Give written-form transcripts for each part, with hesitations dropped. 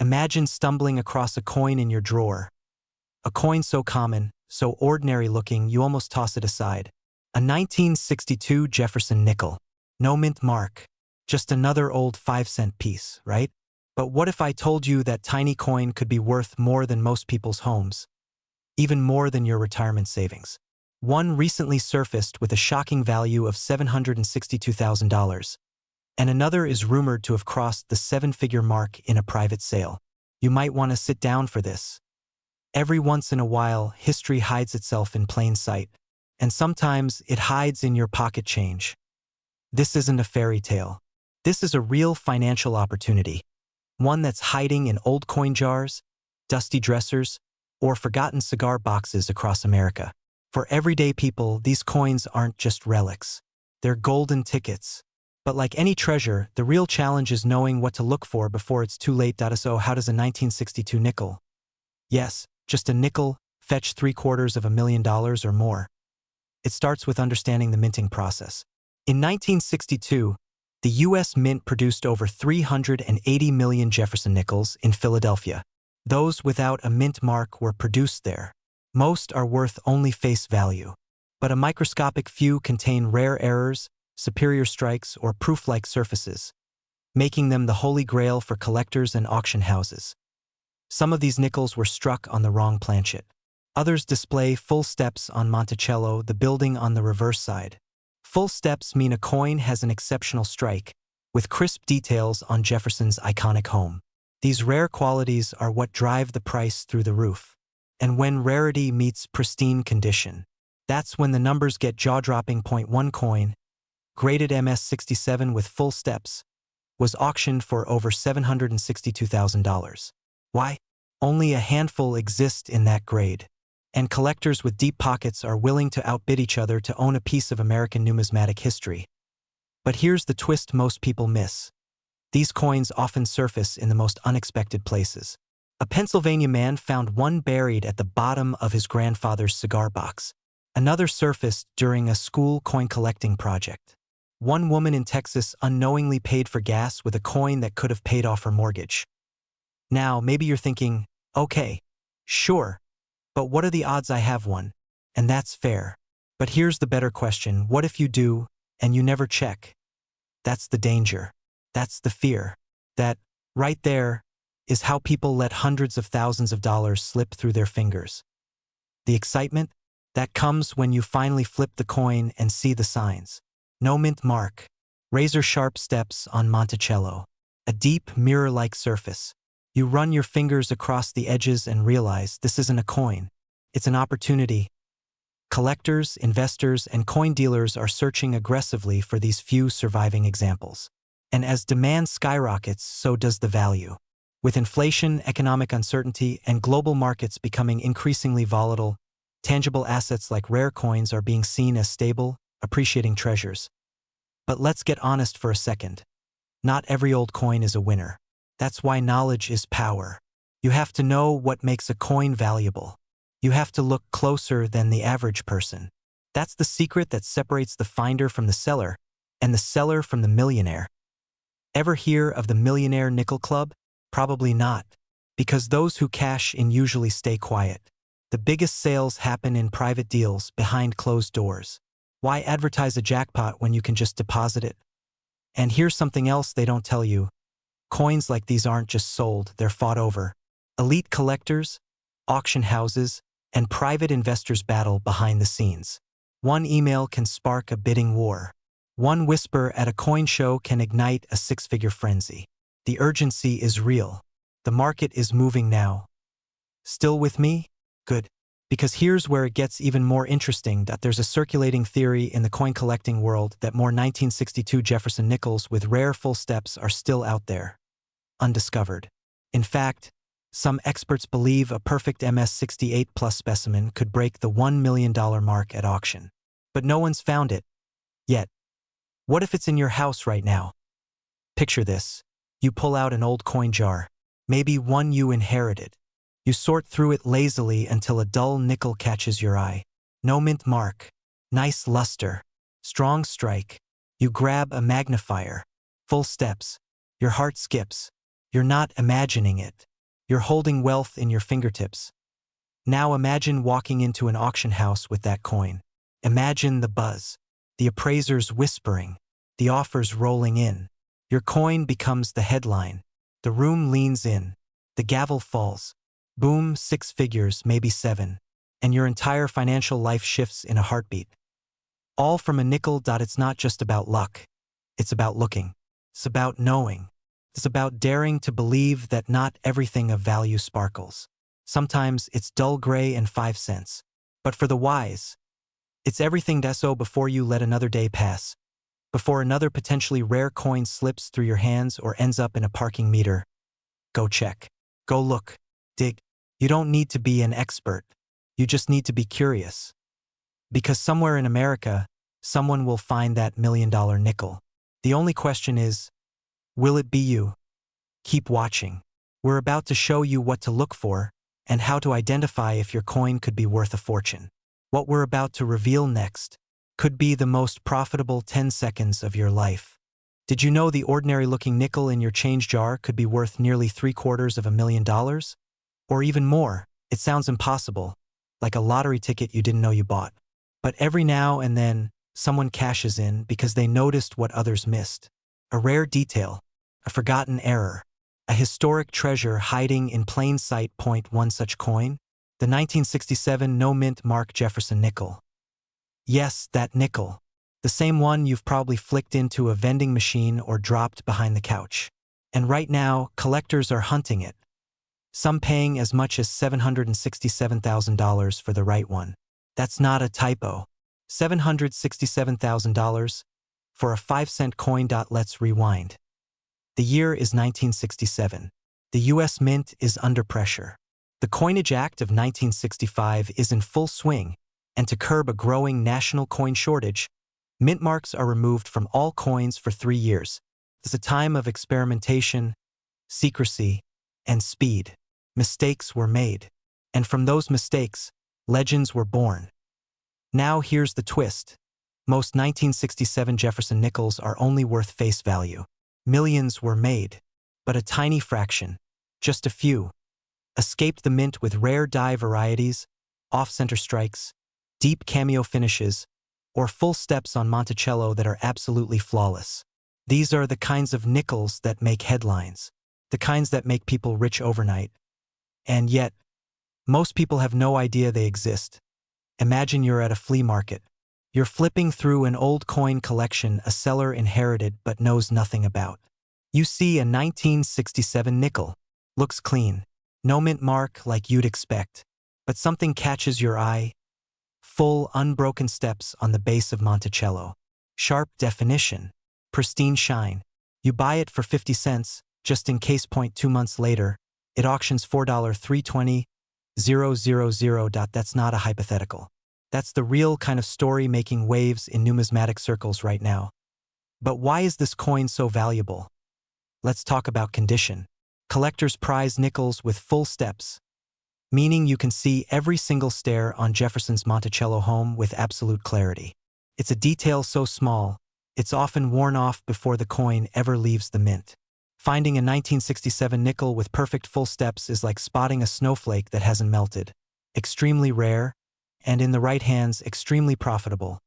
Imagine stumbling across a coin in your drawer. A coin so common, so ordinary looking, you almost toss it aside. A 1962 Jefferson nickel. No mint mark. Just another old 5-cent piece, right? But what if I told you that tiny coin could be worth more than most people's homes? Even more than your retirement savings. One recently surfaced with a shocking value of $762,000. And another is rumored to have crossed the 7-figure mark in a private sale. You might want to sit down for this. Every once in a while, history hides itself in plain sight, and sometimes it hides in your pocket change. This isn't a fairy tale. This is a real financial opportunity, one that's hiding in old coin jars, dusty dressers, or forgotten cigar boxes across America. For everyday people, these coins aren't just relics. They're golden tickets. But like any treasure, the real challenge is knowing what to look for before it's too late. So how does a 1962 nickel? Yes, just a nickel, fetch $750,000 or more? It starts with understanding the minting process. In 1962, the U.S. Mint produced over 380 million Jefferson nickels in Philadelphia. Those without a mint mark were produced there. Most are worth only face value, but a microscopic few contain rare errors, superior strikes, or proof-like surfaces, making them the holy grail for collectors and auction houses. Some of these nickels were struck on the wrong planchet. Others display full steps on Monticello, the building on the reverse side. Full steps mean a coin has an exceptional strike, with crisp details on Jefferson's iconic home. These rare qualities are what drive the price through the roof. And when rarity meets pristine condition, that's when the numbers get jaw-dropping. One coin, graded MS-67 with full steps, was auctioned for over $762,000. Why? Only a handful exist in that grade, and collectors with deep pockets are willing to outbid each other to own a piece of American numismatic history. But here's the twist most people miss. These coins often surface in the most unexpected places. A Pennsylvania man found one buried at the bottom of his grandfather's cigar box. Another surfaced during a school coin collecting project. One woman in Texas unknowingly paid for gas with a coin that could have paid off her mortgage. Now, maybe you're thinking, okay, sure, but what are the odds I have one? And that's fair. But here's the better question: what if you do, and you never check? That's the danger. That's the fear. That, right there, is how people let hundreds of thousands of dollars slip through their fingers. The excitement? That comes when you finally flip the coin and see the signs. No mint mark. Razor-sharp steps on Monticello. A deep, mirror-like surface. You run your fingers across the edges and realize this isn't a coin. It's an opportunity. Collectors, investors, and coin dealers are searching aggressively for these few surviving examples. And as demand skyrockets, so does the value. With inflation, economic uncertainty, and global markets becoming increasingly volatile, tangible assets like rare coins are being seen as stable, appreciating treasures. But let's get honest for a second. Not every old coin is a winner. That's why knowledge is power. You have to know what makes a coin valuable. You have to look closer than the average person. That's the secret that separates the finder from the seller, and the seller from the millionaire. Ever hear of the Millionaire Nickel Club? Probably not, because those who cash in usually stay quiet. The biggest sales happen in private deals behind closed doors. Why advertise a jackpot when you can just deposit it? And here's something else they don't tell you. Coins like these aren't just sold, they're fought over. Elite collectors, auction houses, and private investors battle behind the scenes. One email can spark a bidding war. One whisper at a coin show can ignite a 6-figure frenzy. The urgency is real. The market is moving now. Still with me? Good. Because here's where it gets even more interesting: that there's a circulating theory in the coin collecting world that more 1962 Jefferson nickels with rare full steps are still out there, undiscovered. In fact, some experts believe a perfect MS-68 plus specimen could break the $1 million mark at auction. But no one's found it yet. What if it's in your house right now? Picture this. You pull out an old coin jar, maybe one you inherited. You sort through it lazily until a dull nickel catches your eye. No mint mark. Nice luster. Strong strike. You grab a magnifier. Full steps. Your heart skips. You're not imagining it. You're holding wealth in your fingertips. Now imagine walking into an auction house with that coin. Imagine the buzz, the appraisers whispering, the offers rolling in. Your coin becomes the headline. The room leans in. The gavel falls. Boom, 6 figures, maybe 7. And your entire financial life shifts in a heartbeat. All from a nickel. It's not just about luck. It's about looking. It's about knowing. It's about daring to believe that not everything of value sparkles. Sometimes it's dull gray and 5 cents. But for the wise, it's everything. So before you let another day pass, before another potentially rare coin slips through your hands or ends up in a parking meter, go check. Go look. Dig. You don't need to be an expert. You just need to be curious. Because somewhere in America, someone will find that $1 million nickel. The only question is, will it be you? Keep watching. We're about to show you what to look for and how to identify if your coin could be worth a fortune. What we're about to reveal next could be the most profitable 10 seconds of your life. Did you know the ordinary-looking nickel in your change jar could be worth nearly $750,000? Or even more? It sounds impossible, like a lottery ticket you didn't know you bought. But every now and then, someone cashes in because they noticed what others missed. A rare detail, a forgotten error, a historic treasure hiding in plain sight. One such coin? The 1967 no-mint mark Jefferson nickel. Yes, that nickel. The same one you've probably flicked into a vending machine or dropped behind the couch. And right now, collectors are hunting it. Some paying as much as $767,000 for the right one. That's not a typo. $767,000 for a 5-cent coin. Let's rewind. The year is 1967. The U.S. Mint is under pressure. The Coinage Act of 1965 is in full swing, and to curb a growing national coin shortage, mint marks are removed from all coins for 3 years. It's a time of experimentation, secrecy, and speed. Mistakes were made, and from those mistakes, legends were born. Now here's the twist. Most 1967 Jefferson nickels are only worth face value. Millions were made, but a tiny fraction, just a few, escaped the mint with rare die varieties, off-center strikes, deep cameo finishes, or full steps on Monticello that are absolutely flawless. These are the kinds of nickels that make headlines, the kinds that make people rich overnight. And yet, most people have no idea they exist. Imagine you're at a flea market. You're flipping through an old coin collection a seller inherited but knows nothing about. You see a 1967 nickel. Looks clean. No mint mark like you'd expect. But something catches your eye. Full, unbroken steps on the base of Monticello. Sharp definition. Pristine shine. You buy it for 50 cents, just in case. 2 months later, it auctions $4,320,000. That's not a hypothetical. That's the real kind of story making waves in numismatic circles right now. But why is this coin so valuable? Let's talk about condition. Collectors prize nickels with full steps, meaning you can see every single stair on Jefferson's Monticello home with absolute clarity. It's a detail so small, it's often worn off before the coin ever leaves the mint. Finding a 1967 nickel with perfect full steps is like spotting a snowflake that hasn't melted. Extremely rare, and in the right hands, extremely profitable.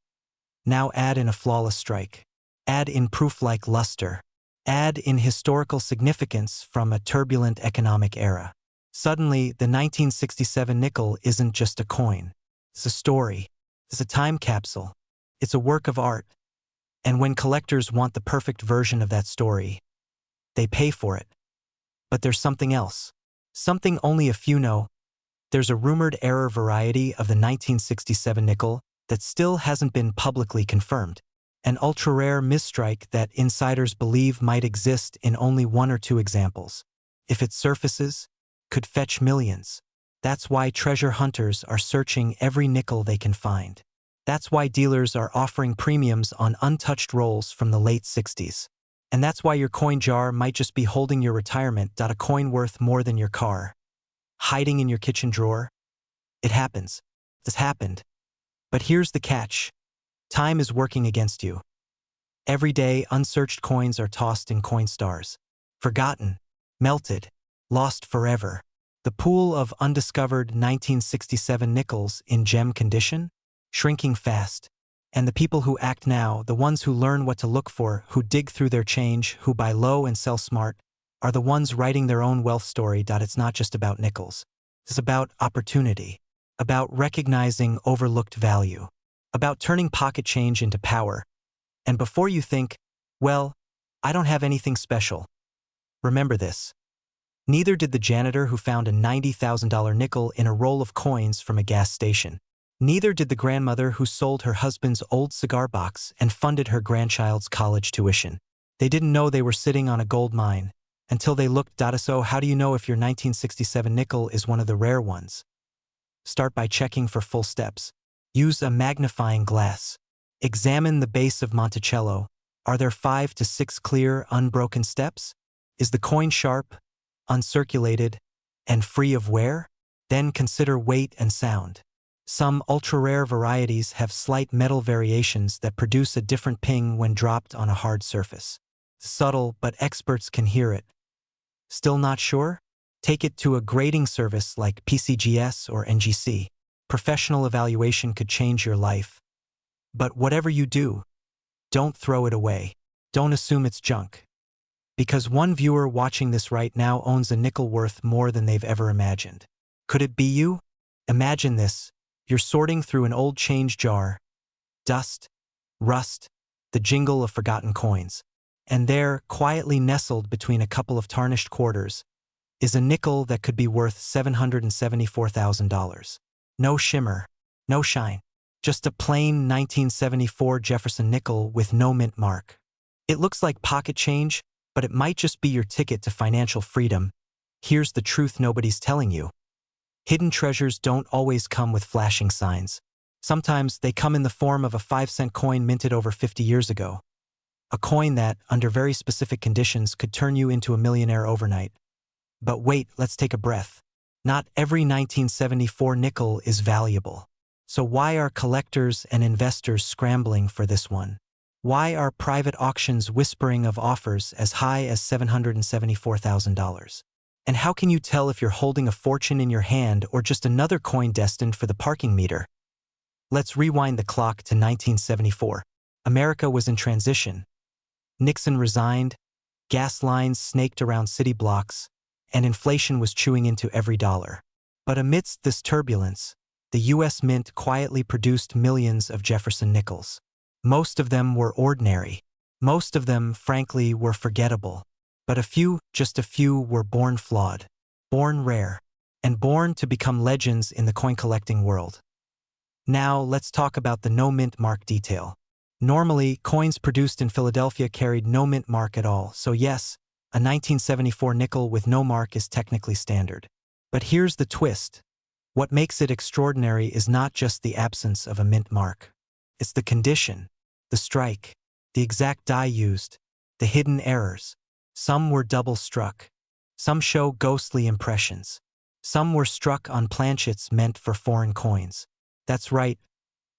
Now add in a flawless strike. Add in proof like luster. Add in historical significance from a turbulent economic era. Suddenly, the 1967 nickel isn't just a coin. It's a story. It's a time capsule. It's a work of art. And when collectors want the perfect version of that story, they pay for it. But there's something else. Something only a few know. There's a rumored error variety of the 1967 nickel that still hasn't been publicly confirmed. An ultra-rare misstrike that insiders believe might exist in only 1 or 2 examples. If it surfaces, could fetch millions. That's why treasure hunters are searching every nickel they can find. That's why dealers are offering premiums on untouched rolls from the late 60s. And that's why your coin jar might just be holding your retirement. A coin worth more than your car. Hiding in your kitchen drawer? It happens. This happened. But here's the catch. Time is working against you. Every day, unsearched coins are tossed in coin stars. Forgotten. Melted. Lost forever. The pool of undiscovered 1967 nickels in gem condition? Shrinking fast. And the people who act now, the ones who learn what to look for, who dig through their change, who buy low and sell smart, are the ones writing their own wealth story. It's not just about nickels. It's about opportunity, about recognizing overlooked value, about turning pocket change into power. And before you think, well, I don't have anything special, remember this. Neither did the janitor who found a $90,000 nickel in a roll of coins from a gas station. Neither did the grandmother who sold her husband's old cigar box and funded her grandchild's college tuition. They didn't know they were sitting on a gold mine until they looked. So how do you know if your 1967 nickel is one of the rare ones? Start by checking for full steps. Use a magnifying glass. Examine the base of Monticello. Are there 5 to 6 clear, unbroken steps? Is the coin sharp, uncirculated, and free of wear? Then consider weight and sound. Some ultra-rare varieties have slight metal variations that produce a different ping when dropped on a hard surface. Subtle, but experts can hear it. Still not sure? Take it to a grading service like PCGS or NGC. Professional evaluation could change your life. But whatever you do, don't throw it away. Don't assume it's junk. Because one viewer watching this right now owns a nickel worth more than they've ever imagined. Could it be you? Imagine this. You're sorting through an old change jar, dust, rust, the jingle of forgotten coins. And there, quietly nestled between a couple of tarnished quarters, is a nickel that could be worth $774,000. No shimmer, no shine. Just a plain 1974 Jefferson nickel with no mint mark. It looks like pocket change, but it might just be your ticket to financial freedom. Here's the truth nobody's telling you. Hidden treasures don't always come with flashing signs. Sometimes they come in the form of a 5-cent coin minted over 50 years ago. A coin that, under very specific conditions, could turn you into a millionaire overnight. But wait, let's take a breath. Not every 1974 nickel is valuable. So why are collectors and investors scrambling for this one? Why are private auctions whispering of offers as high as $774,000? And how can you tell if you're holding a fortune in your hand or just another coin destined for the parking meter? Let's rewind the clock to 1974. America was in transition. Nixon resigned, gas lines snaked around city blocks, and inflation was chewing into every dollar. But amidst this turbulence, the U.S. Mint quietly produced millions of Jefferson nickels. Most of them were ordinary. Most of them, frankly, were forgettable. But a few, just a few, were born flawed, born rare, and born to become legends in the coin-collecting world. Now, let's talk about the no mint mark detail. Normally, coins produced in Philadelphia carried no mint mark at all, so yes, a 1974 nickel with no mark is technically standard. But here's the twist. What makes it extraordinary is not just the absence of a mint mark. It's the condition, the strike, the exact die used, the hidden errors. Some were double-struck. Some show ghostly impressions. Some were struck on planchets meant for foreign coins. That's right.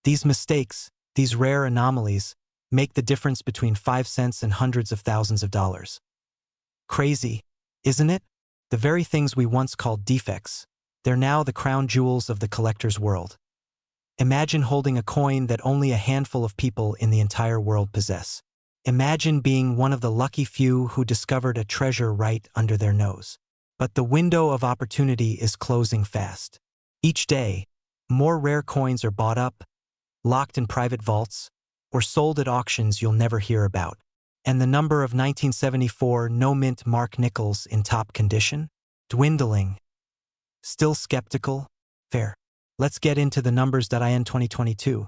These mistakes, these rare anomalies, make the difference between 5 cents and hundreds of thousands of dollars. Crazy, isn't it? The very things we once called defects, they're now the crown jewels of the collector's world. Imagine holding a coin that only a handful of people in the entire world possess. Imagine being one of the lucky few who discovered a treasure right under their nose. But the window of opportunity is closing fast. Each day, more rare coins are bought up, locked in private vaults, or sold at auctions you'll never hear about. And the number of 1974 no-mint mark nickels in top condition? Dwindling. Still skeptical? Fair. Let's get into the numbers. In 2022.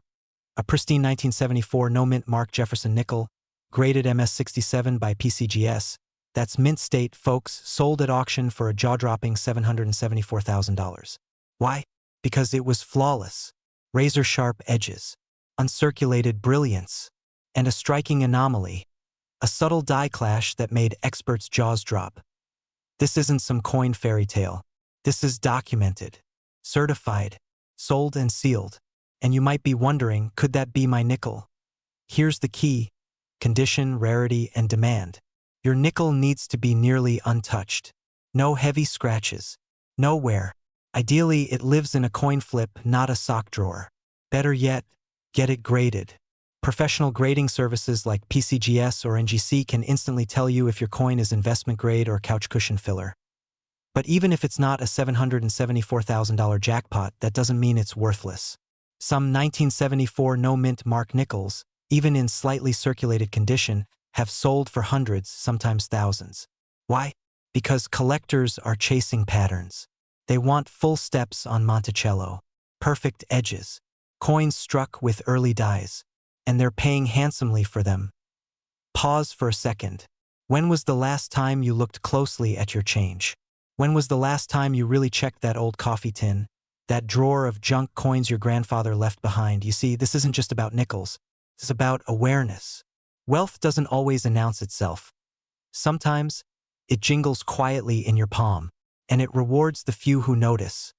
A pristine 1974 no-mint mark Jefferson nickel, graded MS67 by PCGS, that's mint state, folks, sold at auction for a jaw-dropping $774,000. Why? Because it was flawless. Razor-sharp edges, uncirculated brilliance, and a striking anomaly. A subtle die clash that made experts' jaws drop. This isn't some coin fairy tale. This is documented, certified, sold and sealed. And you might be wondering, could that be my nickel? Here's the key: condition, rarity, and demand. Your nickel needs to be nearly untouched. No heavy scratches. Nowhere. Ideally, it lives in a coin flip, not a sock drawer. Better yet, get it graded. Professional grading services like PCGS or NGC can instantly tell you if your coin is investment grade or couch cushion filler. But even if it's not a $774,000 jackpot, that doesn't mean it's worthless. Some 1974 no-mint mark nickels, even in slightly circulated condition, have sold for hundreds, sometimes thousands. Why? Because collectors are chasing patterns. They want full steps on Monticello, perfect edges, coins struck with early dies, and they're paying handsomely for them. Pause for a second. When was the last time you looked closely at your change? When was the last time you really checked that old coffee tin, that drawer of junk coins your grandfather left behind? You see, this isn't just about nickels. It's about awareness. Wealth doesn't always announce itself. Sometimes, it jingles quietly in your palm, and it rewards the few who notice.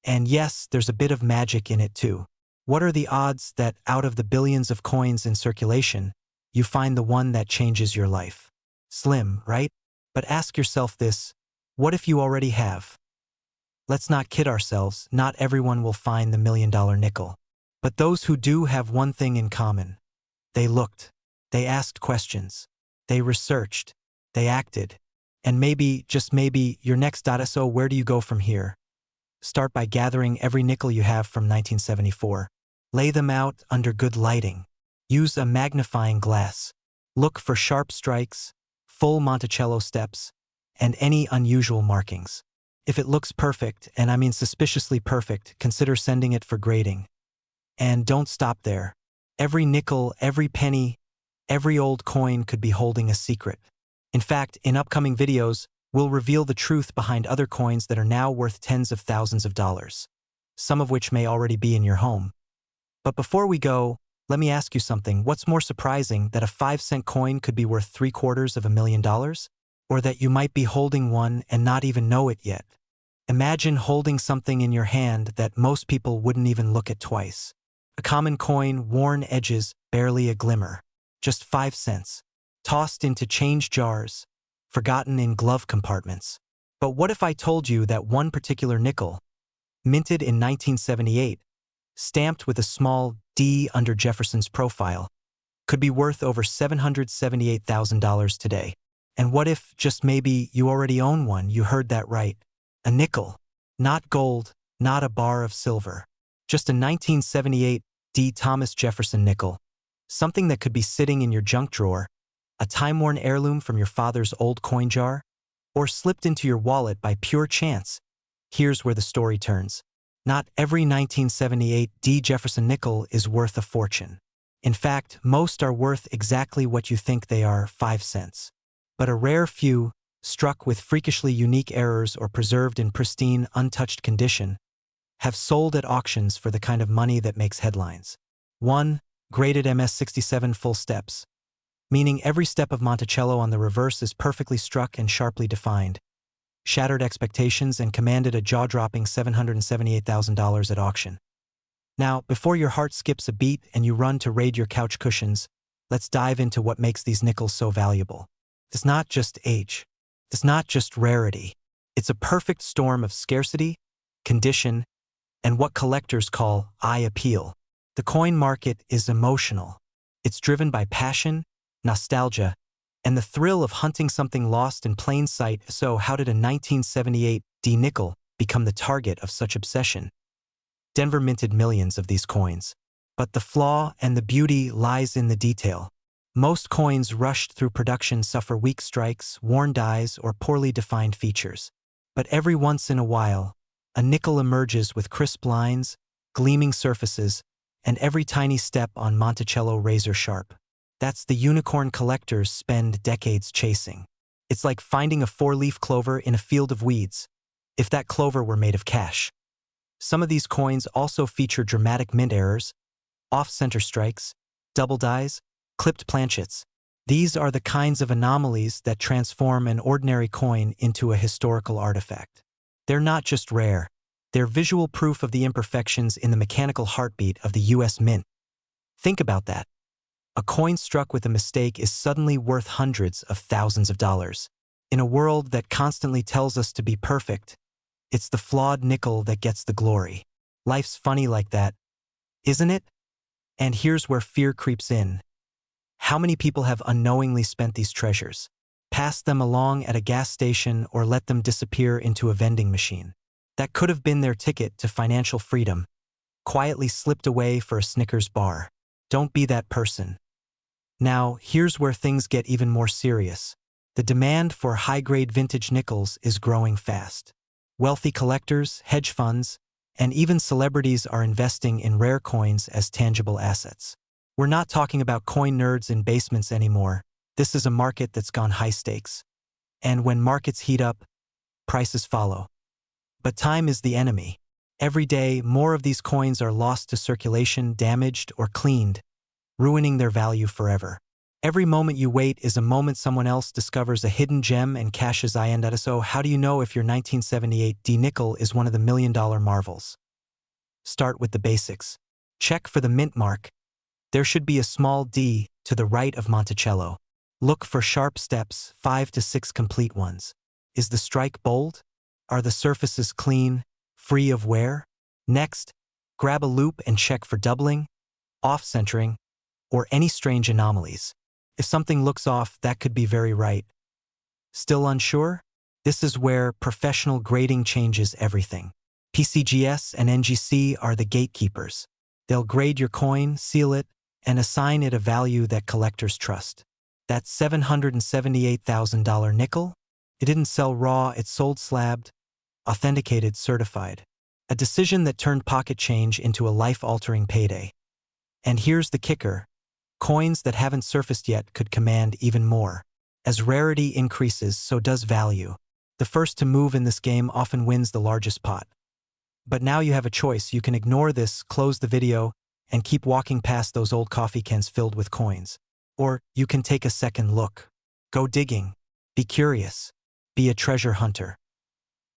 And yes, there's a bit of magic in it too. What are the odds that out of the billions of coins in circulation, you find the one that changes your life? Slim, right? But ask yourself this, what if you already have? Let's not kid ourselves, not everyone will find the $1,000,000 nickel. But those who do have one thing in common. They looked, they asked questions, they researched, they acted. And maybe, just maybe, your next .so where do you go from here? Start by gathering every nickel you have from 1974. Lay them out under good lighting. Use a magnifying glass. Look for sharp strikes, full Monticello steps, and any unusual markings. If it looks perfect, and I mean suspiciously perfect, consider sending it for grading. And don't stop there. Every nickel, every penny, every old coin could be holding a secret. In fact, in upcoming videos, we'll reveal the truth behind other coins that are now worth tens of thousands of dollars, some of which may already be in your home. But before we go, let me ask you something. What's more surprising, that a 5-cent coin could be worth $750,000? Or that you might be holding one and not even know it yet? Imagine holding something in your hand that most people wouldn't even look at twice. A common coin, worn edges, barely a glimmer. Just 5 cents. Tossed into change jars, forgotten in glove compartments. But what if I told you that one particular nickel, minted in 1978, stamped with a small D under Jefferson's profile, could be worth over $778,000 today? And what if, just maybe, you already own one? You heard that right. A nickel. Not gold, not a bar of silver. Just a 1978 D. Thomas Jefferson nickel. Something that could be sitting in your junk drawer, a time-worn heirloom from your father's old coin jar, or slipped into your wallet by pure chance. Here's where the story turns. Not every 1978 D. Jefferson nickel is worth a fortune. In fact, most are worth exactly what you think they are, 5 cents. But a rare few, struck with freakishly unique errors or preserved in pristine, untouched condition, have sold at auctions for the kind of money that makes headlines. 1. Graded MS-67 full steps. Meaning every step of Monticello on the reverse is perfectly struck and sharply defined. Shattered expectations and commanded a jaw-dropping $778,000 at auction. Now, before your heart skips a beat and you run to raid your couch cushions, let's dive into what makes these nickels so valuable. It's not just age. It's not just rarity. It's a perfect storm of scarcity, condition, and what collectors call eye appeal. The coin market is emotional. It's driven by passion, nostalgia, and the thrill of hunting something lost in plain sight. So how did a 1978 D nickel become the target of such obsession? Denver minted millions of these coins. But the flaw and the beauty lies in the detail. Most coins rushed through production suffer weak strikes, worn dies, or poorly defined features. But every once in a while, a nickel emerges with crisp lines, gleaming surfaces, and every tiny step on Monticello razor sharp. That's the unicorn collectors spend decades chasing. It's like finding a 4-leaf clover in a field of weeds, if that clover were made of cash. Some of these coins also feature dramatic mint errors, off-center strikes, double dies, clipped planchets. These are the kinds of anomalies that transform an ordinary coin into a historical artifact. They're not just rare. They're visual proof of the imperfections in the mechanical heartbeat of the U.S. Mint. Think about that. A coin struck with a mistake is suddenly worth hundreds of thousands of dollars. In a world that constantly tells us to be perfect, It's the flawed nickel that gets the glory. Life's funny like that, isn't it? And here's where fear creeps in. How many people have unknowingly spent these treasures? Passed them along at a gas station or let them disappear into a vending machine. That could have been their ticket to financial freedom, quietly slipped away for a Snickers bar. Don't be that person. Now, here's where things get even more serious. The demand for high-grade vintage nickels is growing fast. Wealthy collectors, hedge funds, and even celebrities are investing in rare coins as tangible assets. We're not talking about coin nerds in basements anymore. This is a market that's gone high stakes. And when markets heat up, prices follow. But time is the enemy. Every day, more of these coins are lost to circulation, damaged, or cleaned, ruining their value forever. Every moment you wait is a moment someone else discovers a hidden gem and cashes in. So how do you know if your 1978 D nickel is one of the million-dollar marvels? Start with the basics. Check for the mint mark. There should be a small D to the right of Monticello. Look for sharp steps, 5 to 6 complete ones. Is the strike bold? Are the surfaces clean, free of wear? Next, grab a loop and check for doubling, off-centering, or any strange anomalies. If something looks off, that could be very right. Still unsure? This is where professional grading changes everything. PCGS and NGC are the gatekeepers. They'll grade your coin, seal it, and assign it a value that collectors trust. That $778,000 nickel? It didn't sell raw, it sold slabbed, authenticated, certified. A decision that turned pocket change into a life-altering payday. And here's the kicker. Coins that haven't surfaced yet could command even more. As rarity increases, so does value. The first to move in this game often wins the largest pot. But now you have a choice. You can ignore this, close the video, and keep walking past those old coffee cans filled with coins. Or you can take a second look. Go digging. Be curious. Be a treasure hunter.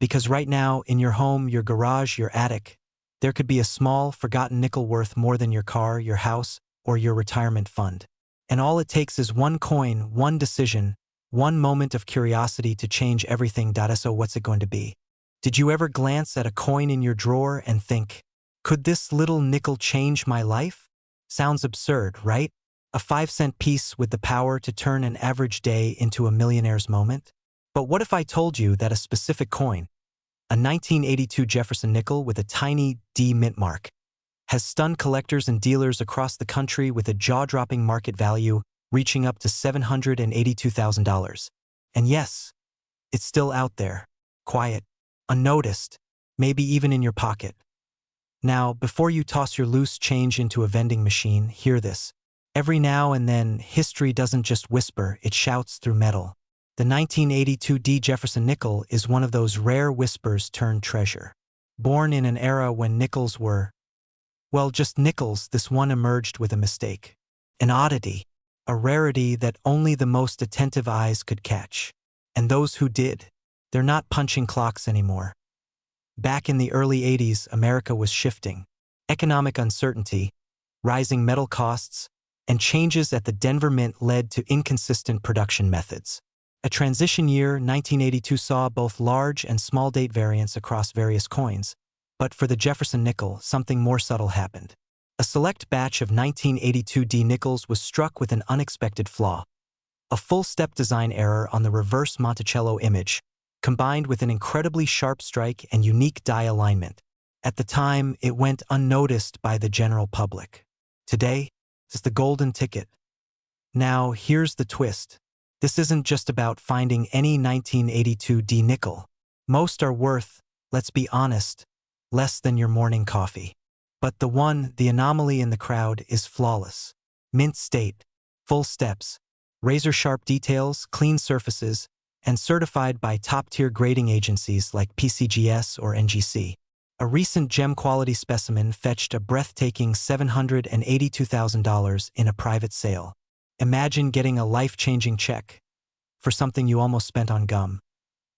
Because right now, in your home, your garage, your attic, there could be a small, forgotten nickel worth more than your car, your house, or your retirement fund. And all it takes is one coin, one decision, one moment of curiosity to change everything. So what's it going to be? Did you ever glance at a coin in your drawer and think, could this little nickel change my life? Sounds absurd, right? A 5-cent piece with the power to turn an average day into a millionaire's moment? But what if I told you that a specific coin, a 1982 Jefferson nickel with a tiny D mint mark, has stunned collectors and dealers across the country with a jaw-dropping market value reaching up to $782,000. And yes, it's still out there, quiet, unnoticed, maybe even in your pocket. Now, before you toss your loose change into a vending machine, hear this. Every now and then, history doesn't just whisper, it shouts through metal. The 1982 D Jefferson nickel is one of those rare whispers turned treasure. Born in an era when nickels were, well, just nickels, this one emerged with a mistake. An oddity, a rarity that only the most attentive eyes could catch. And those who did, they're not punching clocks anymore. Back in the early 80s, America was shifting. Economic uncertainty, rising metal costs, and changes at the Denver Mint led to inconsistent production methods. A transition year, 1982, saw both large and small date variants across various coins. But for the Jefferson nickel, something more subtle happened. A select batch of 1982 D nickels was struck with an unexpected flaw. A full-step design error on the reverse Monticello image, combined with an incredibly sharp strike and unique die alignment. At the time, it went unnoticed by the general public. Today, it's the golden ticket. Now, here's the twist. This isn't just about finding any 1982 D nickel. Most are worth, let's be honest, less than your morning coffee. But the anomaly in the crowd is flawless. Mint state, full steps, razor-sharp details, clean surfaces, and certified by top-tier grading agencies like PCGS or NGC. A recent gem-quality specimen fetched a breathtaking $782,000 in a private sale. Imagine getting a life-changing check for something you almost spent on gum.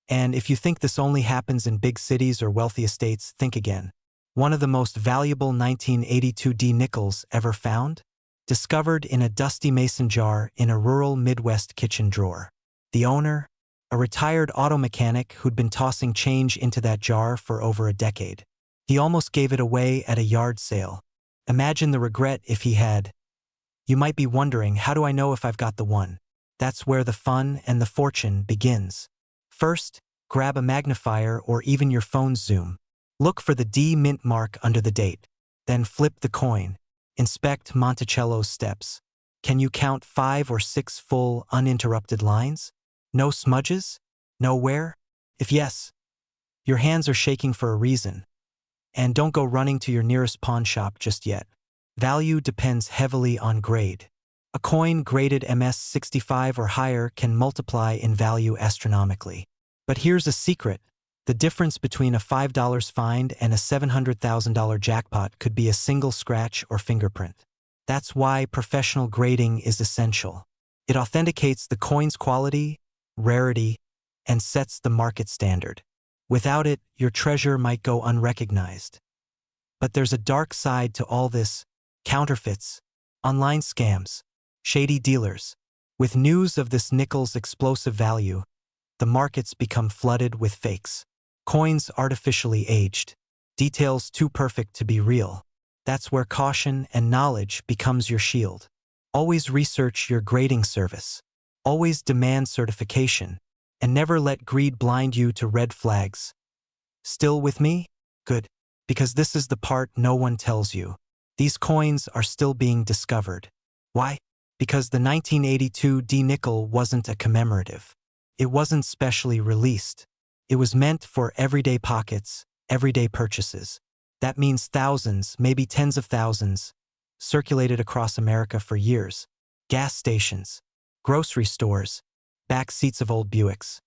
And if you think this only happens in big cities or wealthy estates, think again. One of the most valuable 1982 D nickels ever found? Discovered in a dusty mason jar in a rural Midwest kitchen drawer. The owner? a retired auto mechanic who'd been tossing change into that jar for over a decade. He almost gave it away at a yard sale. Imagine the regret if he had. You might be wondering, how do I know if I've got the one? That's where the fun and the fortune begins. First, grab a magnifier or even your phone's zoom. Look for the D mint mark under the date. Then flip the coin. Inspect Monticello's steps. Can you count 5 or 6 full, uninterrupted lines? No smudges? No wear? If yes, your hands are shaking for a reason. And don't go running to your nearest pawn shop just yet. Value depends heavily on grade. A coin graded MS-65 or higher can multiply in value astronomically. But here's a secret. The difference between a $5 find and a $700,000 jackpot could be a single scratch or fingerprint. That's why professional grading is essential. It authenticates the coin's quality, rarity, and sets the market standard. Without it, your treasure might go unrecognized. But there's a dark side to all this: counterfeits, online scams, shady dealers. With news of this nickel's explosive value, the markets become flooded with fakes. Coins artificially aged, details too perfect to be real. That's where caution and knowledge becomes your shield. Always research your grading service. Always demand certification, and never let greed blind you to red flags. Still with me? Good, because this is the part no one tells you. These coins are still being discovered. Why? Because the 1982 D nickel wasn't a commemorative. It wasn't specially released. It was meant for everyday pockets, everyday purchases. That means thousands, maybe tens of thousands, circulated across America for years. Gas stations, grocery stores, back seats of old Buicks.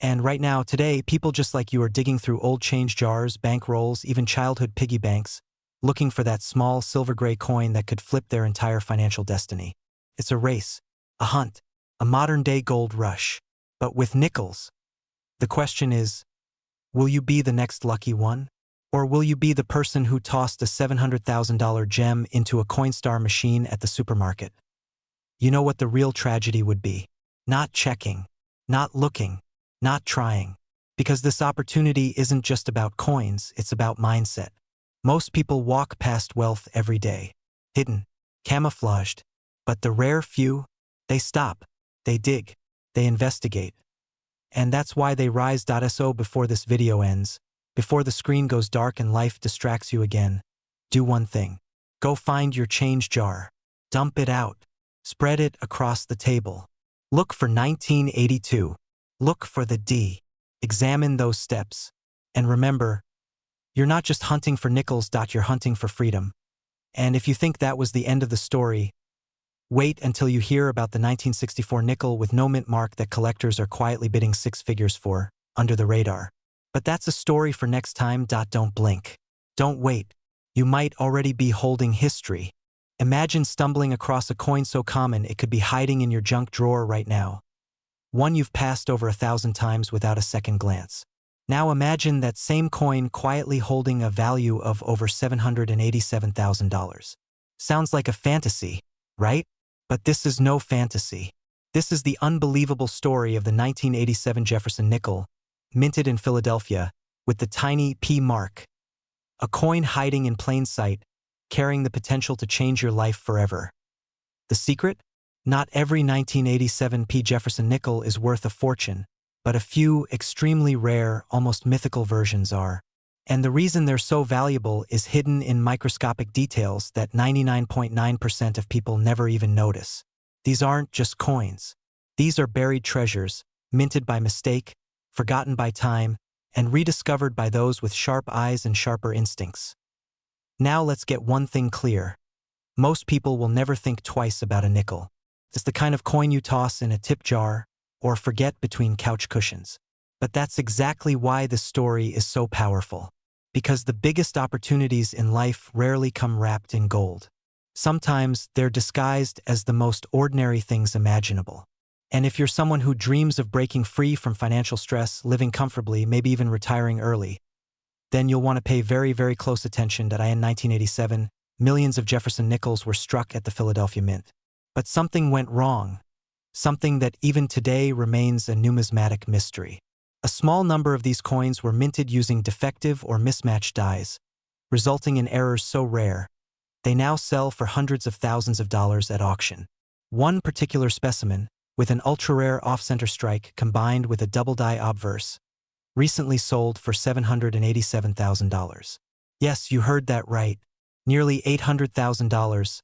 And right now, today, people just like you are digging through old change jars, bank rolls, even childhood piggy banks, looking for that small silver-gray coin that could flip their entire financial destiny. It's a race, a hunt, a modern-day gold rush. But with nickels, the question is, will you be the next lucky one? Or will you be the person who tossed a $700,000 gem into a Coinstar machine at the supermarket? You know what the real tragedy would be? Not checking, not looking, not trying. Because this opportunity isn't just about coins, it's about mindset. Most people walk past wealth every day, hidden, camouflaged. But the rare few, they stop, they dig, they investigate. And that's why they rise.so. Before this video ends, before the screen goes dark and life distracts you again, do one thing. Go find your change jar. Dump it out. Spread it across the table. Look for 1982. Look for the D. Examine those steps. And remember, you're not just hunting for nickels. You're hunting for freedom. And if you think that was the end of the story, wait until you hear about the 1964 nickel with no mint mark that collectors are quietly bidding 6 figures for, under the radar. But that's a story for next time. Don't blink. Don't wait. You might already be holding history. Imagine stumbling across a coin so common it could be hiding in your junk drawer right now. One you've passed over 1,000 times without a second glance. Now imagine that same coin quietly holding a value of over $787,000. Sounds like a fantasy, right? But this is no fantasy. This is the unbelievable story of the 1987 Jefferson nickel, minted in Philadelphia, with the tiny P mark. A coin hiding in plain sight, carrying the potential to change your life forever. The secret? Not every 1987 P Jefferson nickel is worth a fortune, but a few extremely rare, almost mythical versions are. And the reason they're so valuable is hidden in microscopic details that 99.9% of people never even notice. These aren't just coins. These are buried treasures, minted by mistake, forgotten by time, and rediscovered by those with sharp eyes and sharper instincts. Now let's get one thing clear. Most people will never think twice about a nickel. It's the kind of coin you toss in a tip jar or forget between couch cushions. But that's exactly why this story is so powerful. Because the biggest opportunities in life rarely come wrapped in gold. Sometimes they're disguised as the most ordinary things imaginable. And if you're someone who dreams of breaking free from financial stress, living comfortably, maybe even retiring early, then you'll want to pay very, very close attention. In 1987, millions of Jefferson nickels were struck at the Philadelphia Mint. But something went wrong. something that even today remains a numismatic mystery. A small number of these coins were minted using defective or mismatched dies, resulting in errors so rare, they now sell for hundreds of thousands of dollars at auction. One particular specimen, with an ultra-rare off-center strike combined with a double die obverse, recently sold for $787,000. Yes, you heard that right. Nearly $800,000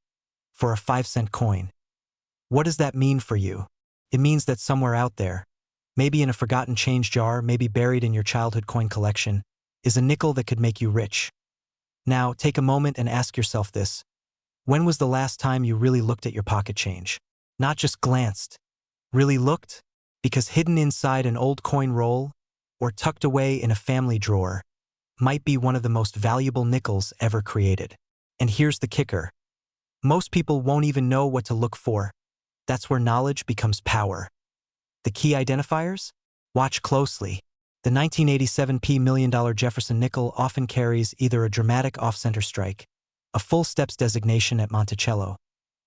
for a 5-cent coin. What does that mean for you? It means that somewhere out there, maybe in a forgotten change jar, maybe buried in your childhood coin collection, is a nickel that could make you rich. Now, take a moment and ask yourself this. When was the last time you really looked at your pocket change? Not just glanced. Really looked? Because hidden inside an old coin roll, or tucked away in a family drawer, might be one of the most valuable nickels ever created. And here's the kicker. Most people won't even know what to look for. That's where knowledge becomes power. The key identifiers? Watch closely. The 1987 $1 million Jefferson nickel often carries either a dramatic off-center strike, a full steps designation at Monticello,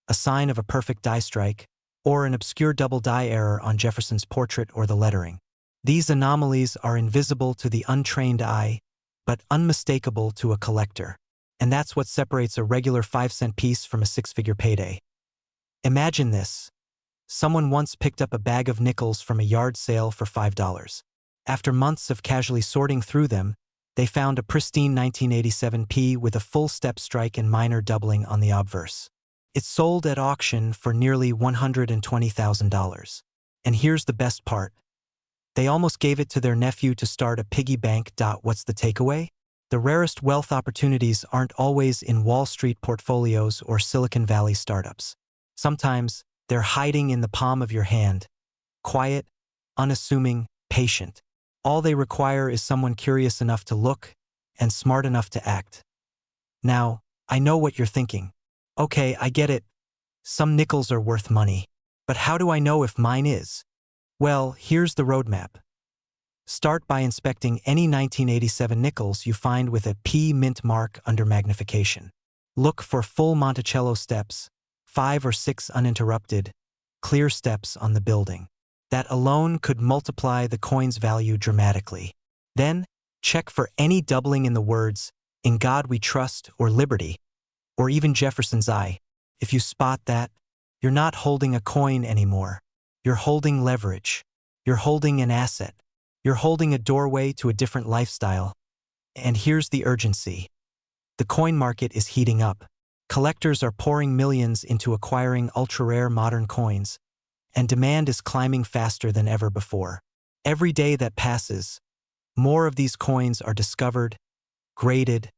a sign of a perfect die strike, or an obscure double die error on Jefferson's portrait or the lettering. These anomalies are invisible to the untrained eye, but unmistakable to a collector. And that's what separates a regular 5-cent piece from a 6-figure payday. Imagine this. Someone once picked up a bag of nickels from a yard sale for $5. After months of casually sorting through them, they found a pristine 1987 P with a full step strike and minor doubling on the obverse. It sold at auction for nearly $120,000. And here's the best part. They almost gave it to their nephew to start a piggy bank. What's the takeaway? The rarest wealth opportunities aren't always in Wall Street portfolios or Silicon Valley startups. Sometimes, they're hiding in the palm of your hand. Quiet, unassuming, patient. All they require is someone curious enough to look and smart enough to act. Now, I know what you're thinking. Okay, I get it. Some nickels are worth money. But how do I know if mine is? Well, here's the roadmap. Start by inspecting any 1987 nickels you find with a P mint mark under magnification. Look for full Monticello steps, 5 or 6 uninterrupted, clear steps on the building. That alone could multiply the coin's value dramatically. Then, check for any doubling in the words, "In God We Trust" or "Liberty," or even Jefferson's eye. If you spot that, you're not holding a coin anymore. You're holding leverage. You're holding an asset. You're holding a doorway to a different lifestyle. And here's the urgency. The coin market is heating up. Collectors are pouring millions into acquiring ultra-rare modern coins, and demand is climbing faster than ever before. Every day that passes, more of these coins are discovered, graded,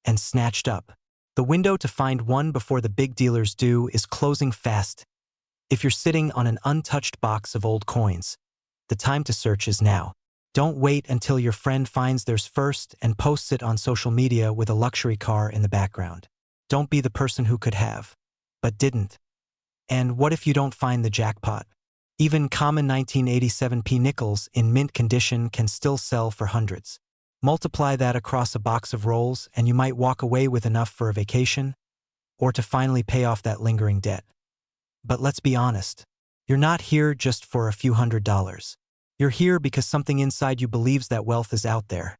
and snatched up. The window to find one before the big dealers do is closing fast. If you're sitting on an untouched box of old coins, the time to search is now. Don't wait until your friend finds theirs first and posts it on social media with a luxury car in the background. Don't be the person who could have, but didn't. And what if you don't find the jackpot? Even common 1987 P nickels in mint condition can still sell for hundreds. Multiply that across a box of rolls and you might walk away with enough for a vacation or to finally pay off that lingering debt. But let's be honest, you're not here just for a few $100s. You're here because something inside you believes that wealth is out there.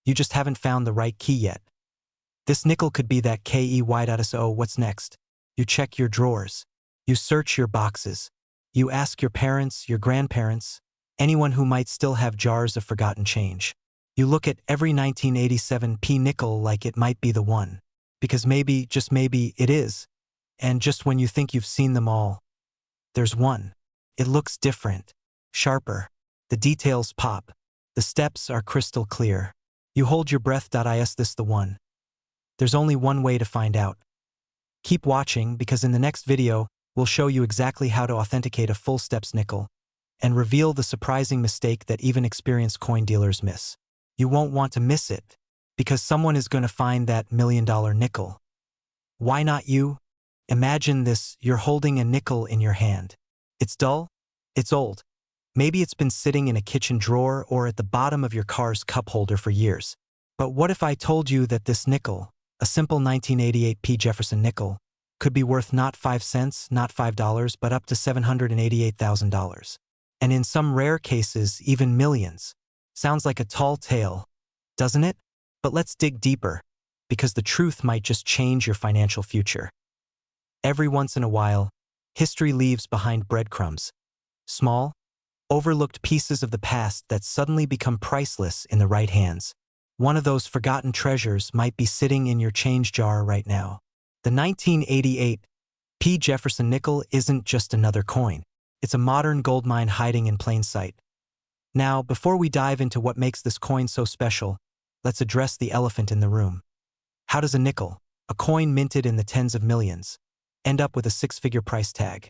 You just haven't found the right key yet. This nickel could be that key. So what's next? You check your drawers. You search your boxes. You ask your parents, your grandparents, anyone who might still have jars of forgotten change. You look at every 1987 P nickel like it might be the one. Because maybe, just maybe, it is. And just when you think you've seen them all, there's one. It looks different, sharper. The details pop. The steps are crystal clear. You hold your breath. Is this the one? There's only one way to find out. Keep watching because in the next video, we'll show you exactly how to authenticate a full steps nickel and reveal the surprising mistake that even experienced coin dealers miss. You won't want to miss it because someone is going to find that $1 million nickel. Why not you? Imagine this, you're holding a nickel in your hand. It's dull? It's old. Maybe it's been sitting in a kitchen drawer or at the bottom of your car's cup holder for years. But what if I told you that this nickel, a simple 1988 P Jefferson nickel, could be worth not 5 cents, not $5, but up to $788,000. And in some rare cases, even millions. Sounds like a tall tale, doesn't it? But let's dig deeper, because the truth might just change your financial future. Every once in a while, history leaves behind breadcrumbs. Small, overlooked pieces of the past that suddenly become priceless in the right hands. One of those forgotten treasures might be sitting in your change jar right now. The 1988 P. Jefferson nickel isn't just another coin. It's a modern gold mine hiding in plain sight. Now, before we dive into what makes this coin so special, let's address the elephant in the room. How does a nickel, a coin minted in the tens of millions, end up with a six-figure price tag?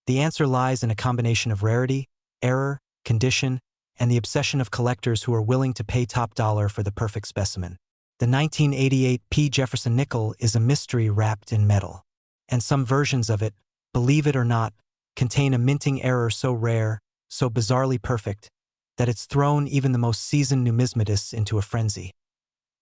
The answer lies in a combination of rarity, error, condition, and the obsession of collectors who are willing to pay top dollar for the perfect specimen. The 1988 P. Jefferson nickel is a mystery wrapped in metal. And some versions of it, believe it or not, contain a minting error so rare, so bizarrely perfect, that it's thrown even the most seasoned numismatists into a frenzy.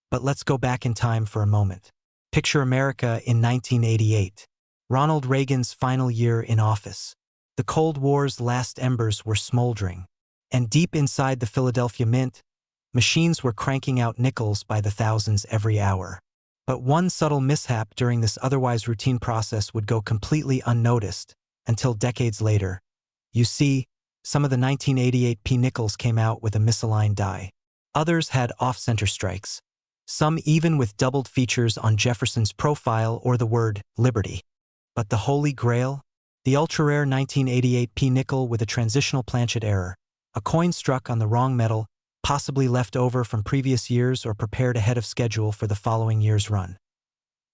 But let's go back in time for a moment. Picture America in 1988. Ronald Reagan's final year in office. The Cold War's last embers were smoldering. And deep inside the Philadelphia Mint, machines were cranking out nickels by the thousands every hour. But one subtle mishap during this otherwise routine process would go completely unnoticed until decades later. You see, some of the 1988 P nickels came out with a misaligned die. Others had off-center strikes. Some even with doubled features on Jefferson's profile or the word Liberty. But the Holy Grail? The ultra-rare 1988 P nickel with a transitional planchet error. A coin struck on the wrong metal, possibly left over from previous years or prepared ahead of schedule for the following year's run.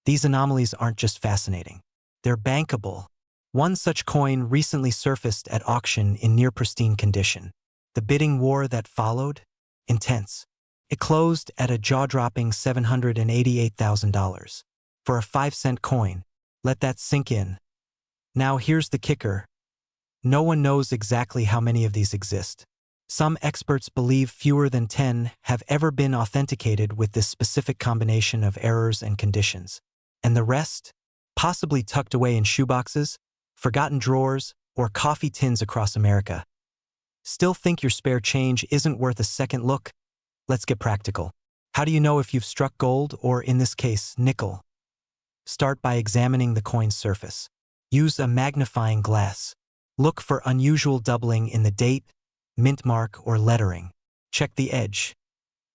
These anomalies aren't just fascinating. They're bankable. One such coin recently surfaced at auction in near-pristine condition. The bidding war that followed? Intense. It closed at a jaw-dropping $788,000. For a 5-cent coin. Let that sink in. Now here's the kicker. No one knows exactly how many of these exist. Some experts believe fewer than 10 have ever been authenticated with this specific combination of errors and conditions. And the rest? Possibly tucked away in shoeboxes, forgotten drawers, or coffee tins across America. Still think your spare change isn't worth a second look? Let's get practical. How do you know if you've struck gold or, in this case, nickel? Start by examining the coin's surface. Use a magnifying glass. Look for unusual doubling in the date, mint mark, or lettering. Check the edge.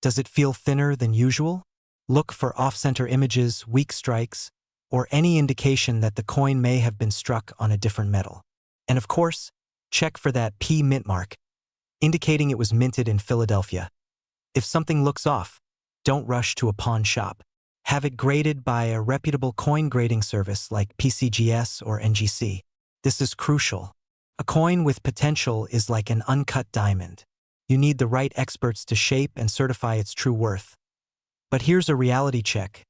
Does it feel thinner than usual? Look for off-center images, weak strikes, or any indication that the coin may have been struck on a different metal. And of course, check for that P mint mark, indicating it was minted in Philadelphia. If something looks off, don't rush to a pawn shop. Have it graded by a reputable coin grading service like PCGS or NGC. This is crucial. A coin with potential is like an uncut diamond. You need the right experts to shape and certify its true worth. But here's a reality check.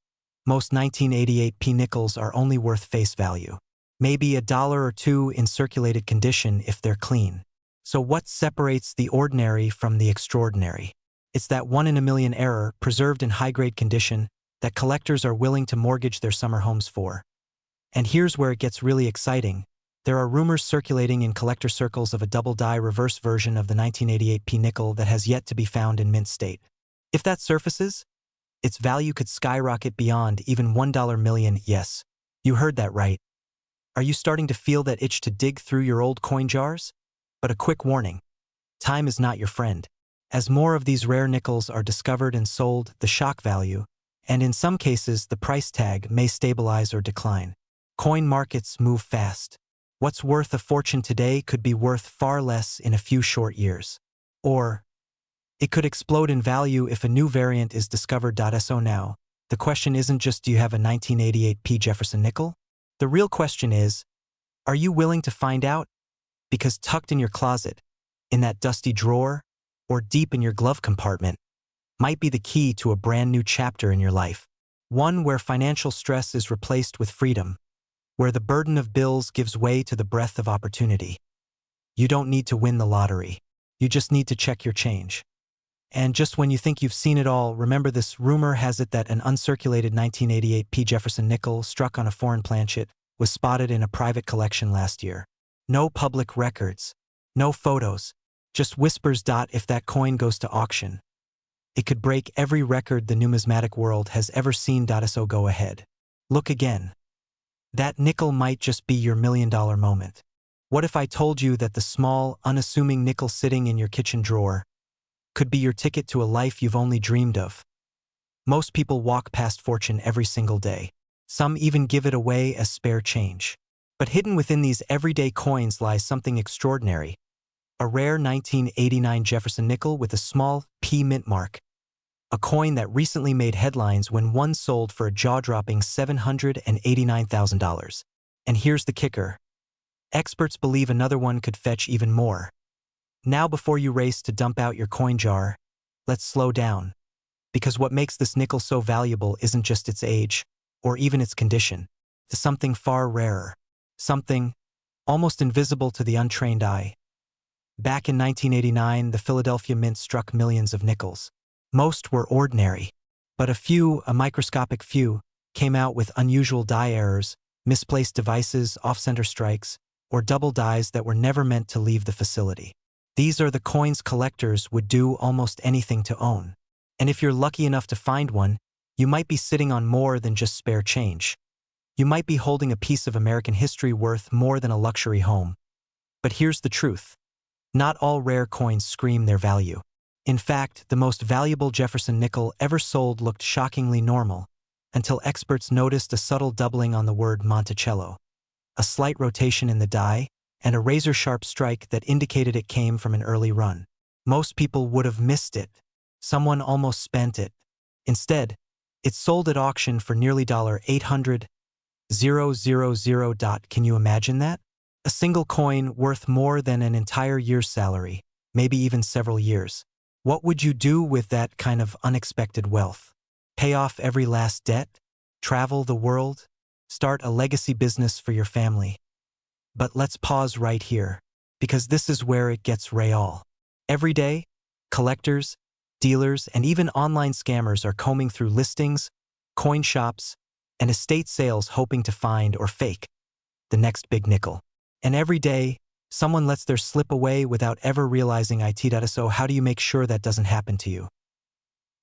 Most 1988 P nickels are only worth face value. Maybe $1 or $2 in circulated condition if they're clean. So what separates the ordinary from the extraordinary? It's that 1 in a million error, preserved in high-grade condition, that collectors are willing to mortgage their summer homes for. And here's where it gets really exciting. There are rumors circulating in collector circles of a double-die reverse version of the 1988 P nickel that has yet to be found in mint state. If that surfaces, its value could skyrocket beyond even $1 million. Yes, you heard that right. Are you starting to feel that itch to dig through your old coin jars? But a quick warning. Time is not your friend. As more of these rare nickels are discovered and sold, the shock value, and in some cases the price tag, may stabilize or decline. Coin markets move fast. What's worth a fortune today could be worth far less in a few short years. Or, it could explode in value if a new variant is discovered. So now, the question isn't just do you have a 1988 P. Jefferson nickel? The real question is, are you willing to find out? Because tucked in your closet, in that dusty drawer, or deep in your glove compartment, might be the key to a brand new chapter in your life. One where financial stress is replaced with freedom, where the burden of bills gives way to the breath of opportunity. You don't need to win the lottery. You just need to check your change. And just when you think you've seen it all, remember this. Rumor has it that an uncirculated 1988 P. Jefferson nickel struck on a foreign planchet was spotted in a private collection last year. No public records, no photos, just whispers. If that coin goes to auction, it could break every record the numismatic world has ever seen. So go ahead. Look again. That nickel might just be your $1,000,000 moment. What if I told you that the small, unassuming nickel sitting in your kitchen drawer could be your ticket to a life you've only dreamed of? Most people walk past fortune every single day. Some even give it away as spare change. But hidden within these everyday coins lies something extraordinary. A rare 1989 Jefferson nickel with a small P mint mark. A coin that recently made headlines when one sold for a jaw-dropping $789,000. And here's the kicker. Experts believe another one could fetch even more. Now, before you race to dump out your coin jar, let's slow down. Because what makes this nickel so valuable isn't just its age, or even its condition. It's something far rarer. Something almost invisible to the untrained eye. Back in 1989, the Philadelphia Mint struck millions of nickels. Most were ordinary, but a microscopic few, came out with unusual die errors, misplaced devices, off-center strikes, or double dies that were never meant to leave the facility. These are the coins collectors would do almost anything to own. And if you're lucky enough to find one, you might be sitting on more than just spare change. You might be holding a piece of American history worth more than a luxury home. But here's the truth. Not all rare coins scream their value. In fact, the most valuable Jefferson nickel ever sold looked shockingly normal, until experts noticed a subtle doubling on the word Monticello, a slight rotation in the die, and a razor-sharp strike that indicated it came from an early run. Most people would have missed it. Someone almost spent it. Instead, it sold at auction for nearly $800,000. Can you imagine that? A single coin worth more than an entire year's salary, maybe even several years. What would you do with that kind of unexpected wealth? Pay off every last debt? Travel the world? Start a legacy business for your family? But let's pause right here, because this is where it gets real. Every day, collectors, dealers, and even online scammers are combing through listings, coin shops, and estate sales hoping to find or fake the next big nickel. And every day, someone lets theirs slip away without ever realizing it. So how do you make sure that doesn't happen to you?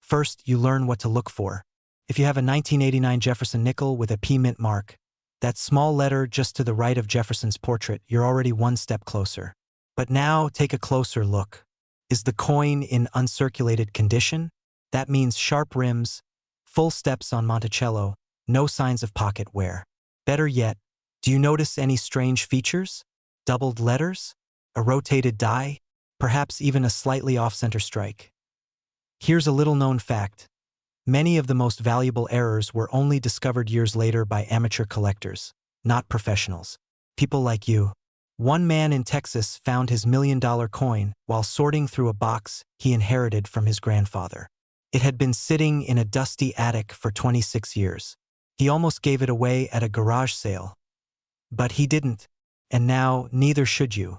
First, you learn what to look for. If you have a 1989 Jefferson nickel with a P mint mark, that small letter just to the right of Jefferson's portrait, you're already one step closer. But now, take a closer look. Is the coin in uncirculated condition? That means sharp rims, full steps on Monticello, no signs of pocket wear. Better yet, do you notice any strange features? Doubled letters? A rotated die? Perhaps even a slightly off-center strike? Here's a little-known fact. Many of the most valuable errors were only discovered years later by amateur collectors, not professionals. People like you. One man in Texas found his $1,000,000 coin while sorting through a box he inherited from his grandfather. It had been sitting in a dusty attic for 26 years. He almost gave it away at a garage sale. But he didn't, and now neither should you.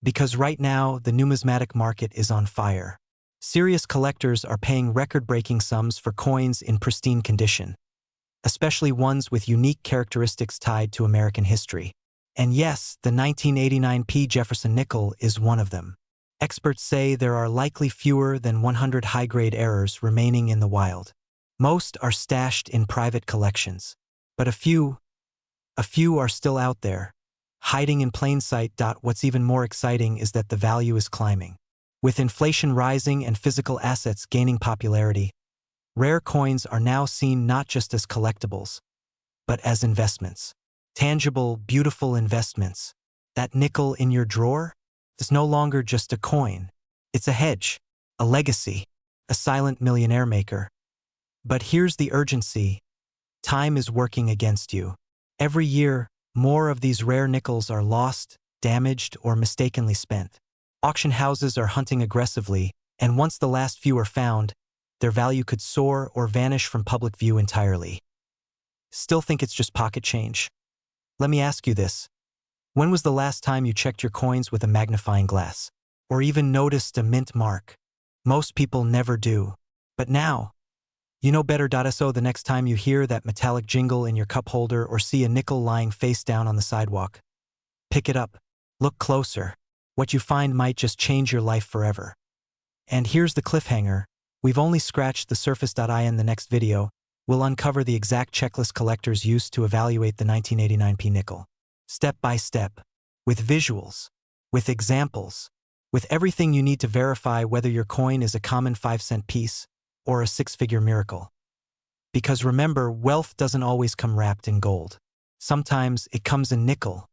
Because right now, the numismatic market is on fire. Serious collectors are paying record-breaking sums for coins in pristine condition, especially ones with unique characteristics tied to American history. And yes, the 1989 P. Jefferson nickel is one of them. Experts say there are likely fewer than 100 high-grade errors remaining in the wild. Most are stashed in private collections, but a few are still out there, hiding in plain sight. What's even more exciting is that the value is climbing. With inflation rising and physical assets gaining popularity, rare coins are now seen not just as collectibles, but as investments. Tangible, beautiful investments. That nickel in your drawer is no longer just a coin. It's a hedge, a legacy, a silent millionaire maker. But here's the urgency. Time is working against you. Every year, more of these rare nickels are lost, damaged, or mistakenly spent. Auction houses are hunting aggressively, and once the last few are found, their value could soar or vanish from public view entirely. Still think it's just pocket change? Let me ask you this. When was the last time you checked your coins with a magnifying glass? Or even noticed a mint mark? Most people never do. But now, You know better. So the next time you hear that metallic jingle in your cup holder or see a nickel lying face down on the sidewalk, pick it up. Look closer. What you find might just change your life forever. And here's the cliffhanger. We've only scratched the surface. In the next video, we'll uncover the exact checklist collectors used to evaluate the 1989p nickel. Step by step. With visuals. With examples. With everything you need to verify whether your coin is a common 5-cent piece or a six-figure miracle. Because remember, wealth doesn't always come wrapped in gold. Sometimes it comes in nickel.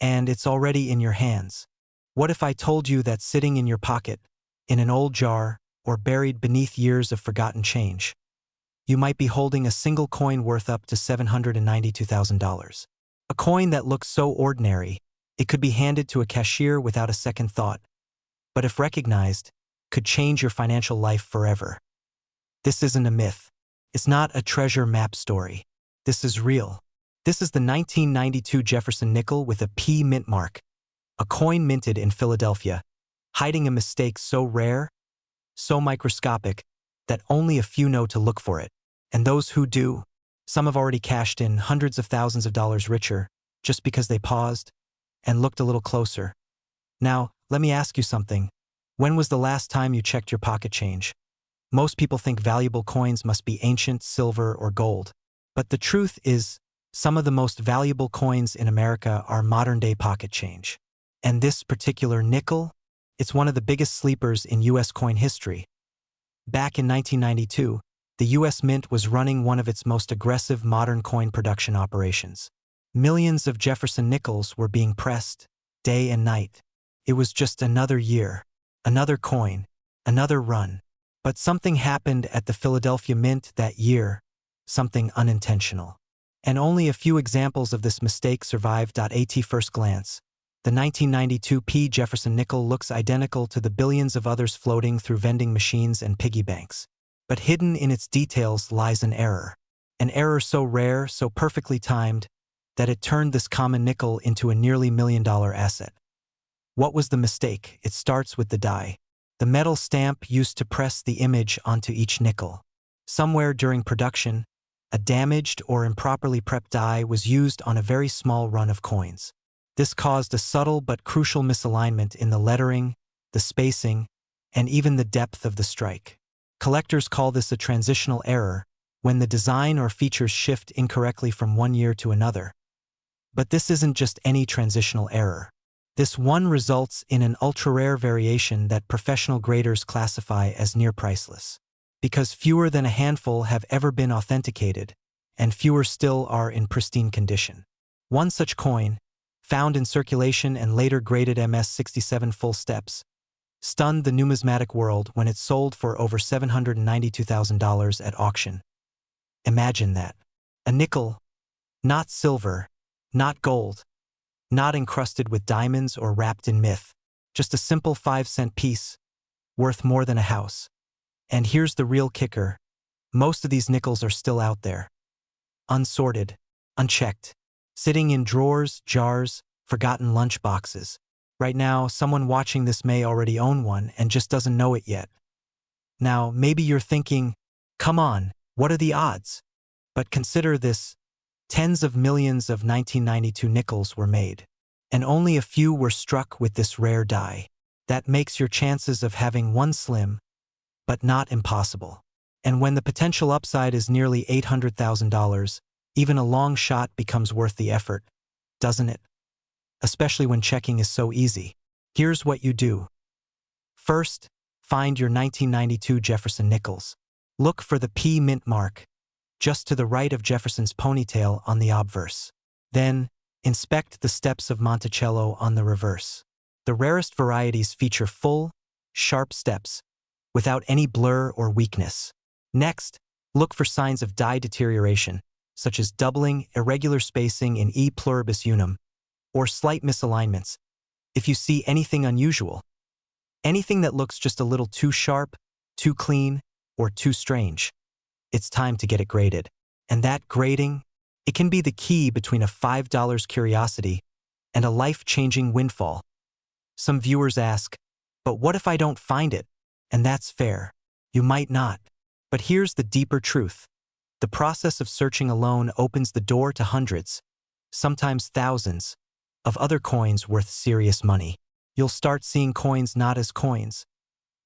And it's already in your hands. What if I told you that sitting in your pocket, in an old jar, or buried beneath years of forgotten change, you might be holding a single coin worth up to $792,000. A coin that looks so ordinary, it could be handed to a cashier without a second thought, but if recognized, could change your financial life forever. This isn't a myth. It's not a treasure map story. This is real. This is the 1992 Jefferson nickel with a P mint mark, a coin minted in Philadelphia, hiding a mistake so rare, so microscopic, that only a few know to look for it. And those who do, some have already cashed in hundreds of thousands of dollars richer just because they paused and looked a little closer. Now, let me ask you something. When was the last time you checked your pocket change? Most people think valuable coins must be ancient silver or gold. But the truth is, some of the most valuable coins in America are modern-day pocket change. And this particular nickel, it's one of the biggest sleepers in U.S. coin history. Back in 1992, the U.S. Mint was running one of its most aggressive modern coin production operations. Millions of Jefferson nickels were being pressed, day and night. It was just another year, another coin, another run. But something happened at the Philadelphia Mint that year, something unintentional. And only a few examples of this mistake survived. At first glance, the 1992p Jefferson nickel looks identical to the billions of others floating through vending machines and piggy banks. But hidden in its details lies an error so rare, so perfectly timed, that it turned this common nickel into a nearly $1 million asset. What was the mistake? It starts with the die. The metal stamp used to press the image onto each nickel. Somewhere during production, a damaged or improperly prepped die was used on a very small run of coins. This caused a subtle but crucial misalignment in the lettering, the spacing, and even the depth of the strike. Collectors call this a transitional error, when the design or features shift incorrectly from one year to another. But this isn't just any transitional error. This one results in an ultra-rare variation that professional graders classify as near priceless. Because fewer than a handful have ever been authenticated, and fewer still are in pristine condition. One such coin, found in circulation and later graded MS-67 full steps, stunned the numismatic world when it sold for over $792,000 at auction. Imagine that. A nickel, not silver, not gold, not encrusted with diamonds or wrapped in myth, just a simple 5-cent piece, worth more than a house. And here's the real kicker. Most of these nickels are still out there. Unsorted, unchecked, sitting in drawers, jars, forgotten lunch boxes. Right now, someone watching this may already own one and just doesn't know it yet. Now, maybe you're thinking, come on, what are the odds? But consider this. Tens of millions of 1992 nickels were made, and only a few were struck with this rare die. That makes your chances of having one slim, but not impossible. And when the potential upside is nearly $800,000, even a long shot becomes worth the effort, doesn't it? Especially when checking is so easy. Here's what you do. First, find your 1992 Jefferson nickels. Look for the P mint mark, just to the right of Jefferson's ponytail on the obverse. Then, inspect the steps of Monticello on the reverse. The rarest varieties feature full, sharp steps, without any blur or weakness. Next, look for signs of die deterioration, such as doubling, irregular spacing in E pluribus unum, or slight misalignments. If you see anything unusual, anything that looks just a little too sharp, too clean, or too strange, it's time to get it graded. And that grading, it can be the key between a $5 curiosity and a life-changing windfall. Some viewers ask, but what if I don't find it? And that's fair. You might not. But here's the deeper truth. The process of searching alone opens the door to hundreds, sometimes thousands, of other coins worth serious money. You'll start seeing coins not as coins,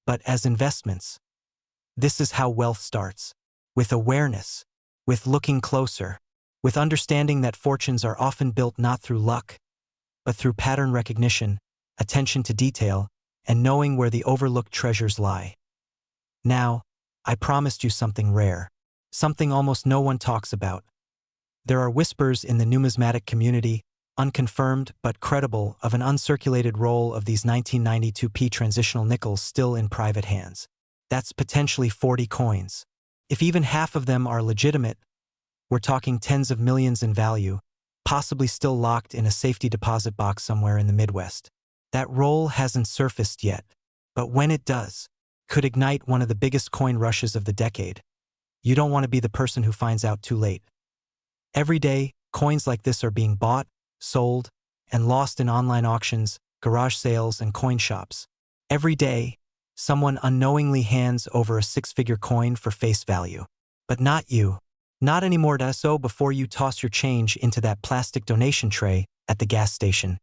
but as investments. This is how wealth starts. With awareness, with looking closer, with understanding that fortunes are often built not through luck, but through pattern recognition, attention to detail, and knowing where the overlooked treasures lie. Now, I promised you something rare, something almost no one talks about. There are whispers in the numismatic community, unconfirmed but credible, of an uncirculated roll of these 1992p transitional nickels still in private hands. That's potentially 40 coins. If even half of them are legitimate, we're talking tens of millions in value, possibly still locked in a safety deposit box somewhere in the Midwest. That roll hasn't surfaced yet, but when it does, could ignite one of the biggest coin rushes of the decade. You don't want to be the person who finds out too late. Every day, coins like this are being bought, sold, and lost in online auctions, garage sales, and coin shops. Every day, someone unknowingly hands over a six-figure coin for face value. But not you. Not anymore. So before you toss your change into that plastic donation tray at the gas station,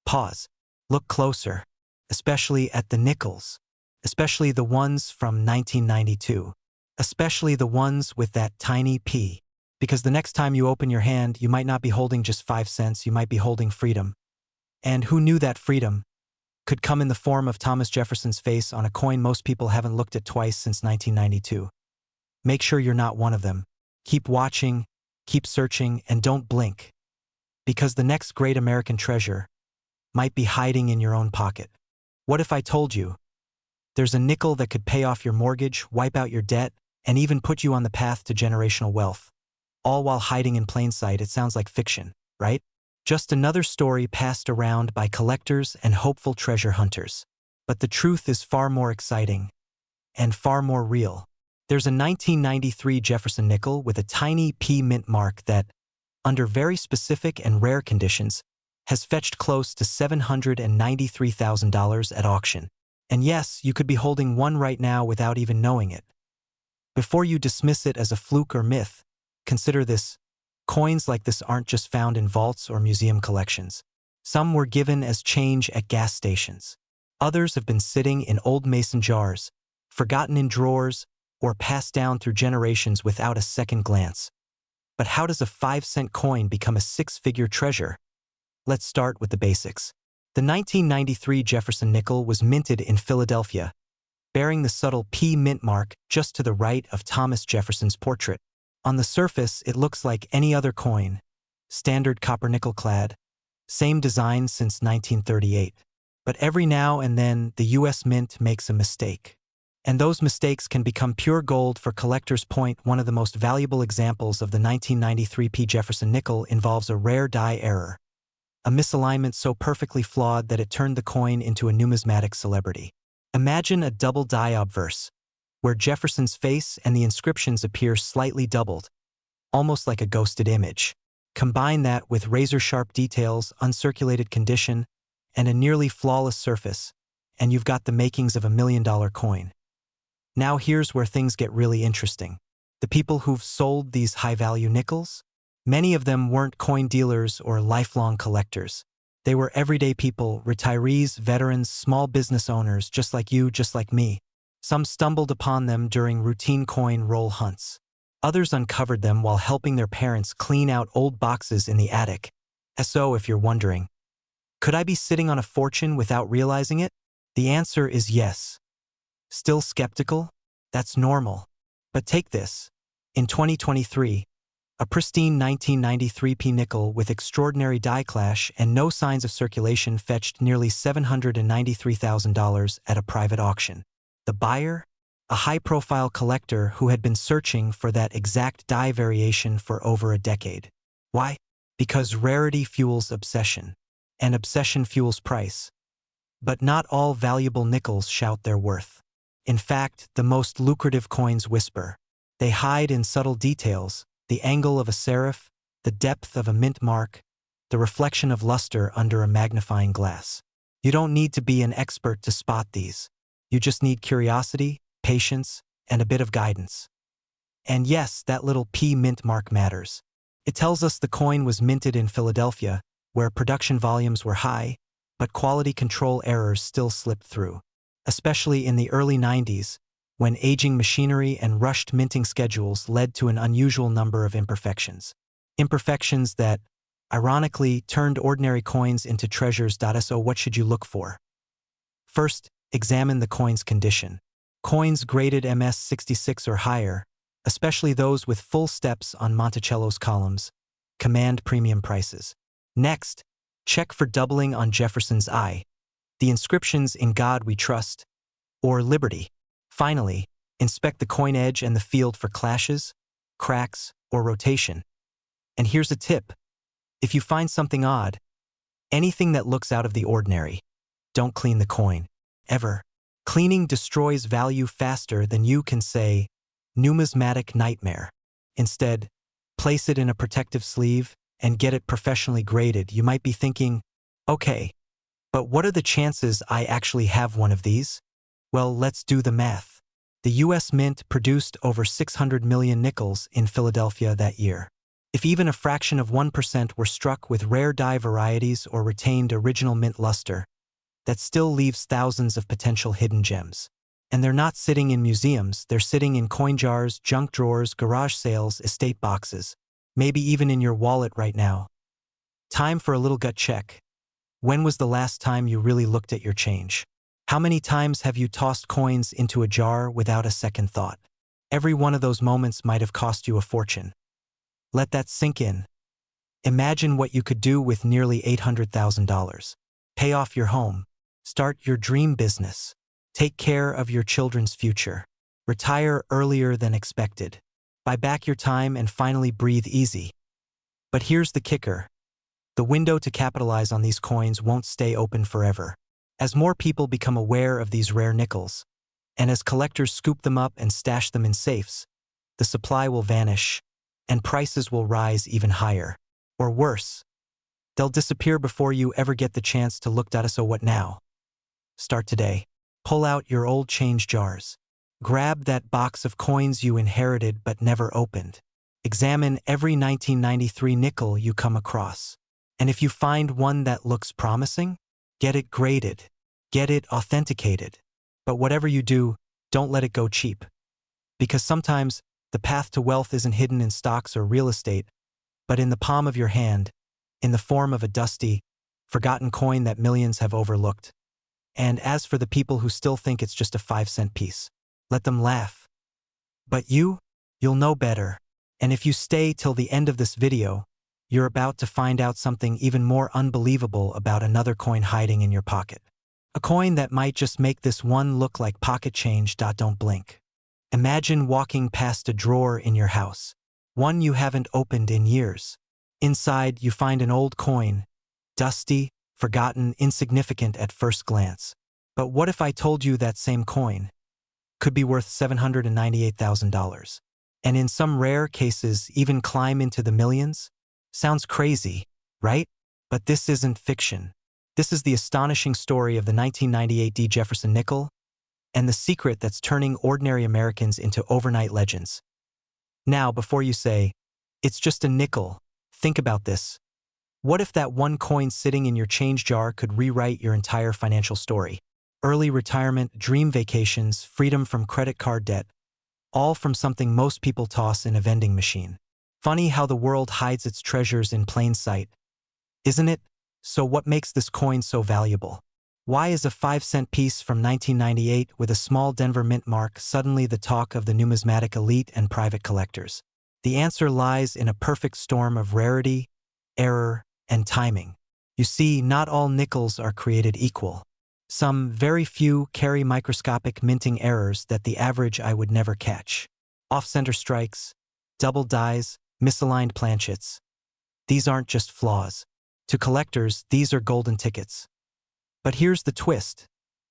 pause. Look closer, especially at the nickels, especially the ones from 1992, especially the ones with that tiny P. Because the next time you open your hand, you might not be holding just 5 cents, you might be holding freedom. And who knew that freedom could come in the form of Thomas Jefferson's face on a coin most people haven't looked at twice since 1992. Make sure you're not one of them. Keep watching, keep searching, and don't blink. Because the next great American treasure might be hiding in your own pocket. What if I told you there's a nickel that could pay off your mortgage, wipe out your debt, and even put you on the path to generational wealth? All while hiding in plain sight. It sounds like fiction, right? Just another story passed around by collectors and hopeful treasure hunters. But the truth is far more exciting and far more real. There's a 1993 Jefferson nickel with a tiny P mint mark that, under very specific and rare conditions, has fetched close to $793,000 at auction. And yes, you could be holding one right now without even knowing it. Before you dismiss it as a fluke or myth, consider this. Coins like this aren't just found in vaults or museum collections. Some were given as change at gas stations. Others have been sitting in old mason jars, forgotten in drawers, or passed down through generations without a second glance. But how does a 5-cent coin become a six-figure treasure? Let's start with the basics. The 1993 Jefferson nickel was minted in Philadelphia, bearing the subtle P mint mark just to the right of Thomas Jefferson's portrait. On the surface, it looks like any other coin, standard copper nickel clad, same design since 1938. But every now and then, the U.S. Mint makes a mistake. And those mistakes can become pure gold for collectors. One of the most valuable examples of the 1993 P. Jefferson nickel involves a rare die error, a misalignment so perfectly flawed that it turned the coin into a numismatic celebrity. Imagine a double die obverse, where Jefferson's face and the inscriptions appear slightly doubled, almost like a ghosted image. Combine that with razor-sharp details, uncirculated condition, and a nearly flawless surface, and you've got the makings of a $1 million coin. Now here's where things get really interesting. The people who've sold these high-value nickels? Many of them weren't coin dealers or lifelong collectors. They were everyday people, retirees, veterans, small business owners, just like you, just like me. Some stumbled upon them during routine coin roll hunts. Others uncovered them while helping their parents clean out old boxes in the attic. So if you're wondering, could I be sitting on a fortune without realizing it? The answer is yes. Still skeptical? That's normal. But take this. In 2023, a pristine 1993 P nickel with extraordinary die clash and no signs of circulation fetched nearly $793,000 at a private auction. The buyer? A high-profile collector who had been searching for that exact die variation for over a decade. Why? Because rarity fuels obsession, and obsession fuels price. But not all valuable nickels shout their worth. In fact, the most lucrative coins whisper. They hide in subtle details, the angle of a serif, the depth of a mint mark, the reflection of luster under a magnifying glass. You don't need to be an expert to spot these. You just need curiosity, patience, and a bit of guidance. And yes, that little P mint mark matters. It tells us the coin was minted in Philadelphia, where production volumes were high, but quality control errors still slipped through. Especially in the early 90s, when aging machinery and rushed minting schedules led to an unusual number of imperfections. Imperfections that, ironically, turned ordinary coins into treasures. So what should you look for? First, examine the coin's condition. Coins graded MS66 or higher, especially those with full steps on Monticello's columns, command premium prices. Next, check for doubling on Jefferson's I, the inscriptions "In God We Trust," or "Liberty." Finally, inspect the coin edge and the field for clashes, cracks, or rotation. And here's a tip. If you find something odd, anything that looks out of the ordinary, don't clean the coin, ever. Cleaning destroys value faster than you can say, numismatic nightmare. Instead, place it in a protective sleeve and get it professionally graded. You might be thinking, okay, but what are the chances I actually have one of these? Well, let's do the math. The US Mint produced over 600 million nickels in Philadelphia that year. If even a fraction of 1% were struck with rare die varieties or retained original mint luster, that still leaves thousands of potential hidden gems. And they're not sitting in museums, they're sitting in coin jars, junk drawers, garage sales, estate boxes, maybe even in your wallet right now. Time for a little gut check. When was the last time you really looked at your change? How many times have you tossed coins into a jar without a second thought? Every one of those moments might have cost you a fortune. Let that sink in. Imagine what you could do with nearly $800,000. Pay off your home. Start your dream business. Take care of your children's future. Retire earlier than expected. Buy back your time and finally breathe easy. But here's the kicker. The window to capitalize on these coins won't stay open forever. As more people become aware of these rare nickels, and as collectors scoop them up and stash them in safes, the supply will vanish, and prices will rise even higher. Or worse, they'll disappear before you ever get the chance to look. So what now? Start today. Pull out your old change jars. Grab that box of coins you inherited but never opened. Examine every 1993 nickel you come across. And if you find one that looks promising, get it graded. Get it authenticated. But whatever you do, don't let it go cheap. Because sometimes the path to wealth isn't hidden in stocks or real estate, but in the palm of your hand, in the form of a dusty, forgotten coin that millions have overlooked. And as for the people who still think it's just a 5-cent piece, let them laugh. But you'll know better. And if you stay till the end of this video, you're about to find out something even more unbelievable about another coin hiding in your pocket. A coin that might just make this one look like pocket change. Don't blink. Imagine walking past a drawer in your house, one you haven't opened in years. Inside, you find an old coin, dusty, forgotten, insignificant at first glance. But what if I told you that same coin could be worth $798,000? And in some rare cases, even climb into the millions? Sounds crazy, right? But this isn't fiction. This is the astonishing story of the 1998 Jefferson nickel and the secret that's turning ordinary Americans into overnight legends. Now, before you say, it's just a nickel, think about this. What if that one coin sitting in your change jar could rewrite your entire financial story? Early retirement, dream vacations, freedom from credit card debt, all from something most people toss in a vending machine. Funny how the world hides its treasures in plain sight, isn't it? So what makes this coin so valuable? Why is a 5-cent piece from 1998 with a small Denver mint mark suddenly the talk of the numismatic elite and private collectors? The answer lies in a perfect storm of rarity, error, and timing. You see, not all nickels are created equal. Some very few carry microscopic minting errors that the average eye would never catch. Off-center strikes, double dies, misaligned planchets. These aren't just flaws. To collectors, these are golden tickets. But here's the twist.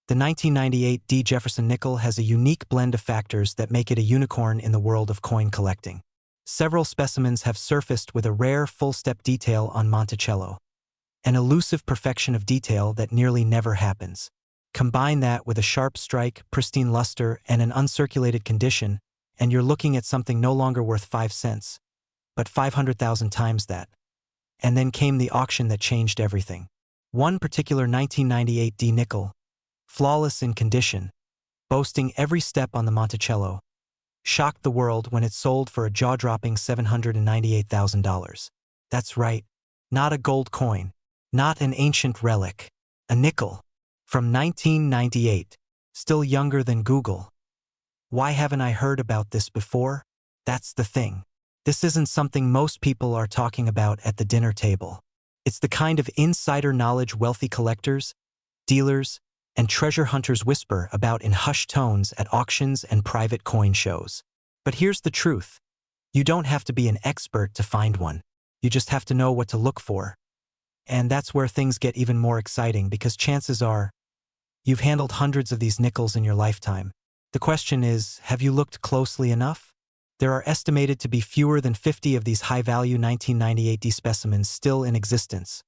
The 1998 Jefferson nickel has a unique blend of factors that make it a unicorn in the world of coin collecting. Several specimens have surfaced with a rare full-step detail on Monticello, an elusive perfection of detail that nearly never happens. Combine that with a sharp strike, pristine luster, and an uncirculated condition, and you're looking at something no longer worth 5 cents, but 500,000 times that. And then came the auction that changed everything. One particular 1998 D nickel, flawless in condition, boasting every step on the Monticello, shocked the world when it sold for a jaw-dropping $798,000. That's right, not a gold coin, not an ancient relic, a nickel. From 1998, still younger than Google. Why haven't I heard about this before? That's the thing. This isn't something most people are talking about at the dinner table. It's the kind of insider knowledge wealthy collectors, dealers, and treasure hunters whisper about in hushed tones at auctions and private coin shows. But here's the truth. You don't have to be an expert to find one. You just have to know what to look for. And that's where things get even more exciting, because chances are, you've handled hundreds of these nickels in your lifetime. The question is, have you looked closely enough? There are estimated to be fewer than 50 of these high-value 1998 D specimens still in existence,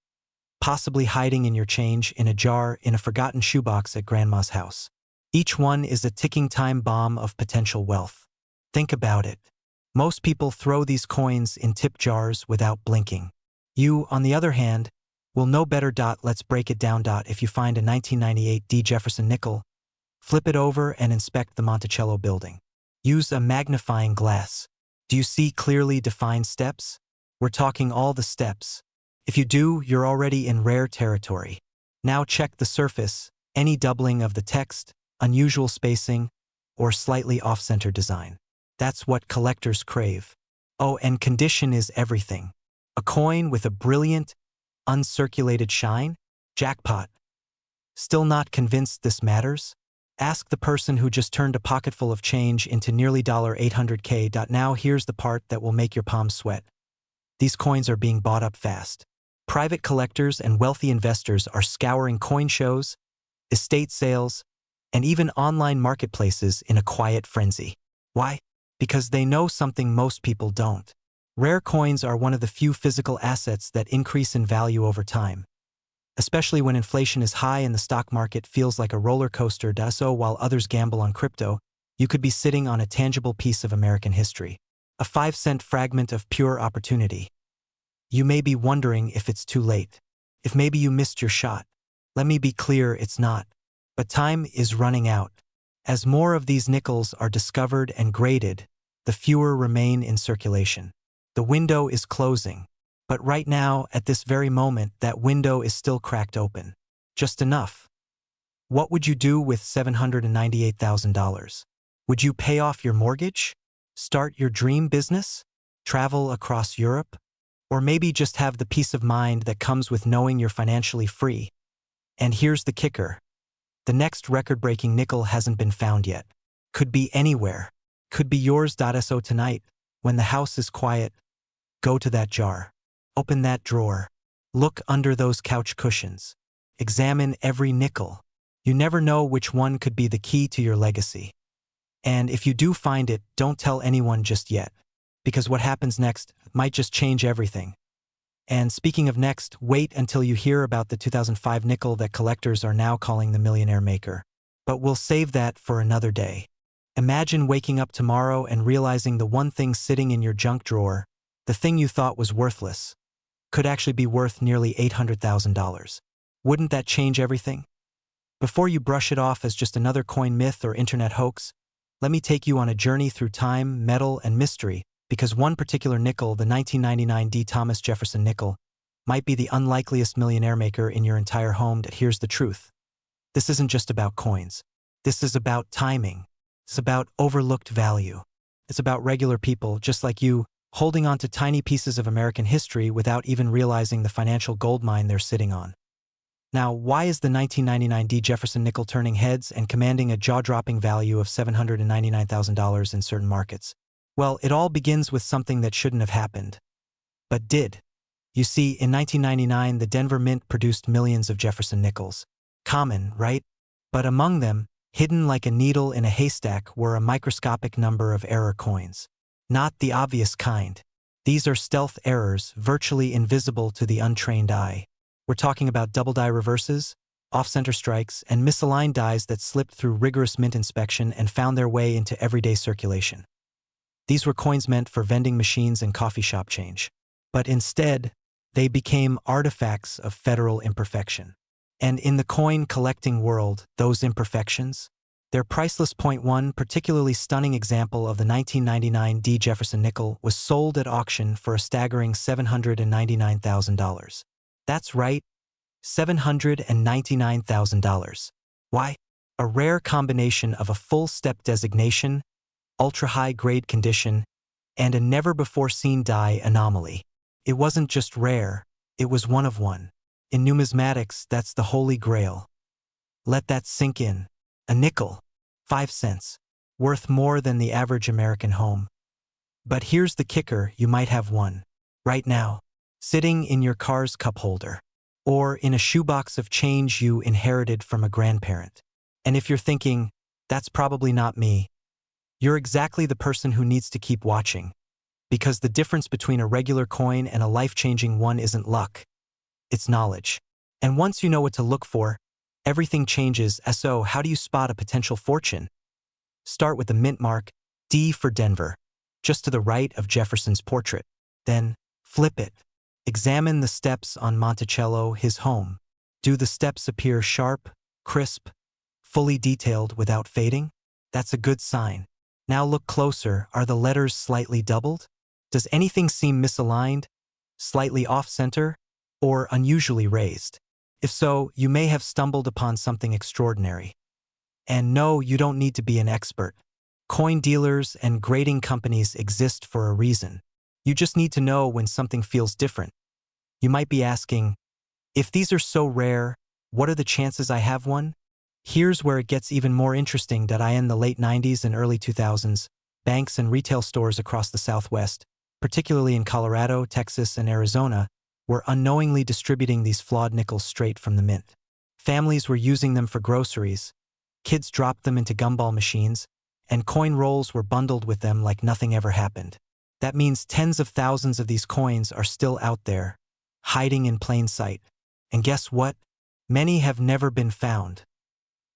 possibly hiding in your change in a jar in a forgotten shoebox at Grandma's house. Each one is a ticking time bomb of potential wealth. Think about it. Most people throw these coins in tip jars without blinking. You, on the other hand, will know better. Let's break it down. If you find a 1998 D Jefferson nickel, flip it over and inspect the Monticello building. Use a magnifying glass. Do you see clearly defined steps? We're talking all the steps. If you do, you're already in rare territory. Now check the surface, any doubling of the text, unusual spacing, or slightly off-center design. That's what collectors crave. Oh, and condition is everything. A coin with a brilliant, uncirculated shine? Jackpot. Still not convinced this matters? Ask the person who just turned a pocketful of change into nearly $800K. Now here's the part that will make your palms sweat. These coins are being bought up fast. Private collectors and wealthy investors are scouring coin shows, estate sales, and even online marketplaces in a quiet frenzy. Why? Because they know something most people don't. Rare coins are one of the few physical assets that increase in value over time, especially when inflation is high and the stock market feels like a roller coaster. So while others gamble on crypto, you could be sitting on a tangible piece of American history, a 5-cent fragment of pure opportunity. You may be wondering if it's too late, if maybe you missed your shot. Let me be clear, it's not. But time is running out. As more of these nickels are discovered and graded, the fewer remain in circulation. The window is closing. But right now, at this very moment, that window is still cracked open. Just enough. What would you do with $798,000? Would you pay off your mortgage? Start your dream business? Travel across Europe? Or maybe just have the peace of mind that comes with knowing you're financially free? And here's the kicker. The next record-breaking nickel hasn't been found yet. Could be anywhere. Could be yours. So tonight, when the house is quiet, go to that jar. Open that drawer. Look under those couch cushions. Examine every nickel. You never know which one could be the key to your legacy. And if you do find it, don't tell anyone just yet, because what happens next might just change everything. And speaking of next, wait until you hear about the 2005 nickel that collectors are now calling the millionaire maker. But we'll save that for another day. Imagine waking up tomorrow and realizing the one thing sitting in your junk drawer, the thing you thought was worthless, could actually be worth nearly $800,000. Wouldn't that change everything? Before you brush it off as just another coin myth or internet hoax, let me take you on a journey through time, metal, and mystery, because one particular nickel, the 1999 D. Thomas Jefferson nickel, might be the unlikeliest millionaire maker in your entire home. Here's the truth. This isn't just about coins. This is about timing. It's about overlooked value. It's about regular people, just like you, holding on to tiny pieces of American history without even realizing the financial goldmine they're sitting on. Now, why is the 1999 D. Jefferson nickel turning heads and commanding a jaw-dropping value of $799,000 in certain markets? Well, it all begins with something that shouldn't have happened, but did. You see, in 1999, the Denver Mint produced millions of Jefferson nickels. Common, right? But among them, hidden like a needle in a haystack, were a microscopic number of error coins. Not the obvious kind. These are stealth errors, virtually invisible to the untrained eye. We're talking about double die reverses, off-center strikes, and misaligned dies that slipped through rigorous mint inspection and found their way into everyday circulation. These were coins meant for vending machines and coffee shop change. But instead, they became artifacts of federal imperfection. And in the coin collecting world, those imperfections, they're priceless. One particularly stunning example of the 1999 D. Jefferson nickel was sold at auction for a staggering $799,000. That's right, $799,000. Why? A rare combination of a full-step designation, ultra-high-grade condition, and a never-before-seen die anomaly. It wasn't just rare, it was one of one. In numismatics, that's the holy grail. Let that sink in. A nickel, 5 cents, worth more than the average American home. But here's the kicker, you might have one, right now, sitting in your car's cup holder, or in a shoebox of change you inherited from a grandparent. And if you're thinking, that's probably not me, you're exactly the person who needs to keep watching. Because the difference between a regular coin and a life-changing one isn't luck, it's knowledge. And once you know what to look for, everything changes. So how do you spot a potential fortune? Start with the mint mark, D for Denver, just to the right of Jefferson's portrait. Then, flip it. Examine the steps on Monticello, his home. Do the steps appear sharp, crisp, fully detailed without fading? That's a good sign. Now look closer. Are the letters slightly doubled? Does anything seem misaligned, slightly off-center, or unusually raised? If so, you may have stumbled upon something extraordinary. And no, you don't need to be an expert. Coin dealers and grading companies exist for a reason. You just need to know when something feels different. You might be asking, if these are so rare, what are the chances I have one? Here's where it gets even more interesting. In the late 90s and early 2000s, banks and retail stores across the Southwest, particularly in Colorado, Texas, and Arizona, were unknowingly distributing these flawed nickels straight from the mint. Families were using them for groceries, kids dropped them into gumball machines, and coin rolls were bundled with them like nothing ever happened. That means tens of thousands of these coins are still out there, hiding in plain sight. And guess what? Many have never been found.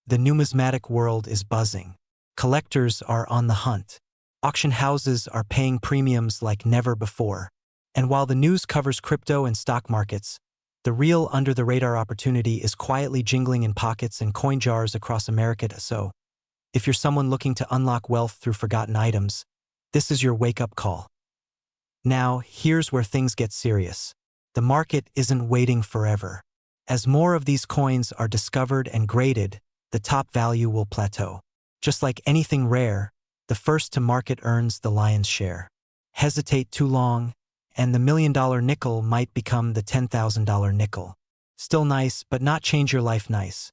The numismatic world is buzzing. Collectors are on the hunt. Auction houses are paying premiums like never before. And while the news covers crypto and stock markets, the real under-the-radar opportunity is quietly jingling in pockets and coin jars across America. So, if you're someone looking to unlock wealth through forgotten items, this is your wake-up call. Now, here's where things get serious. The market isn't waiting forever. As more of these coins are discovered and graded, the top value will plateau. Just like anything rare, the first to market earns the lion's share. Hesitate too long, and the $1 million nickel might become the $10,000 nickel. Still nice, but not change your life nice.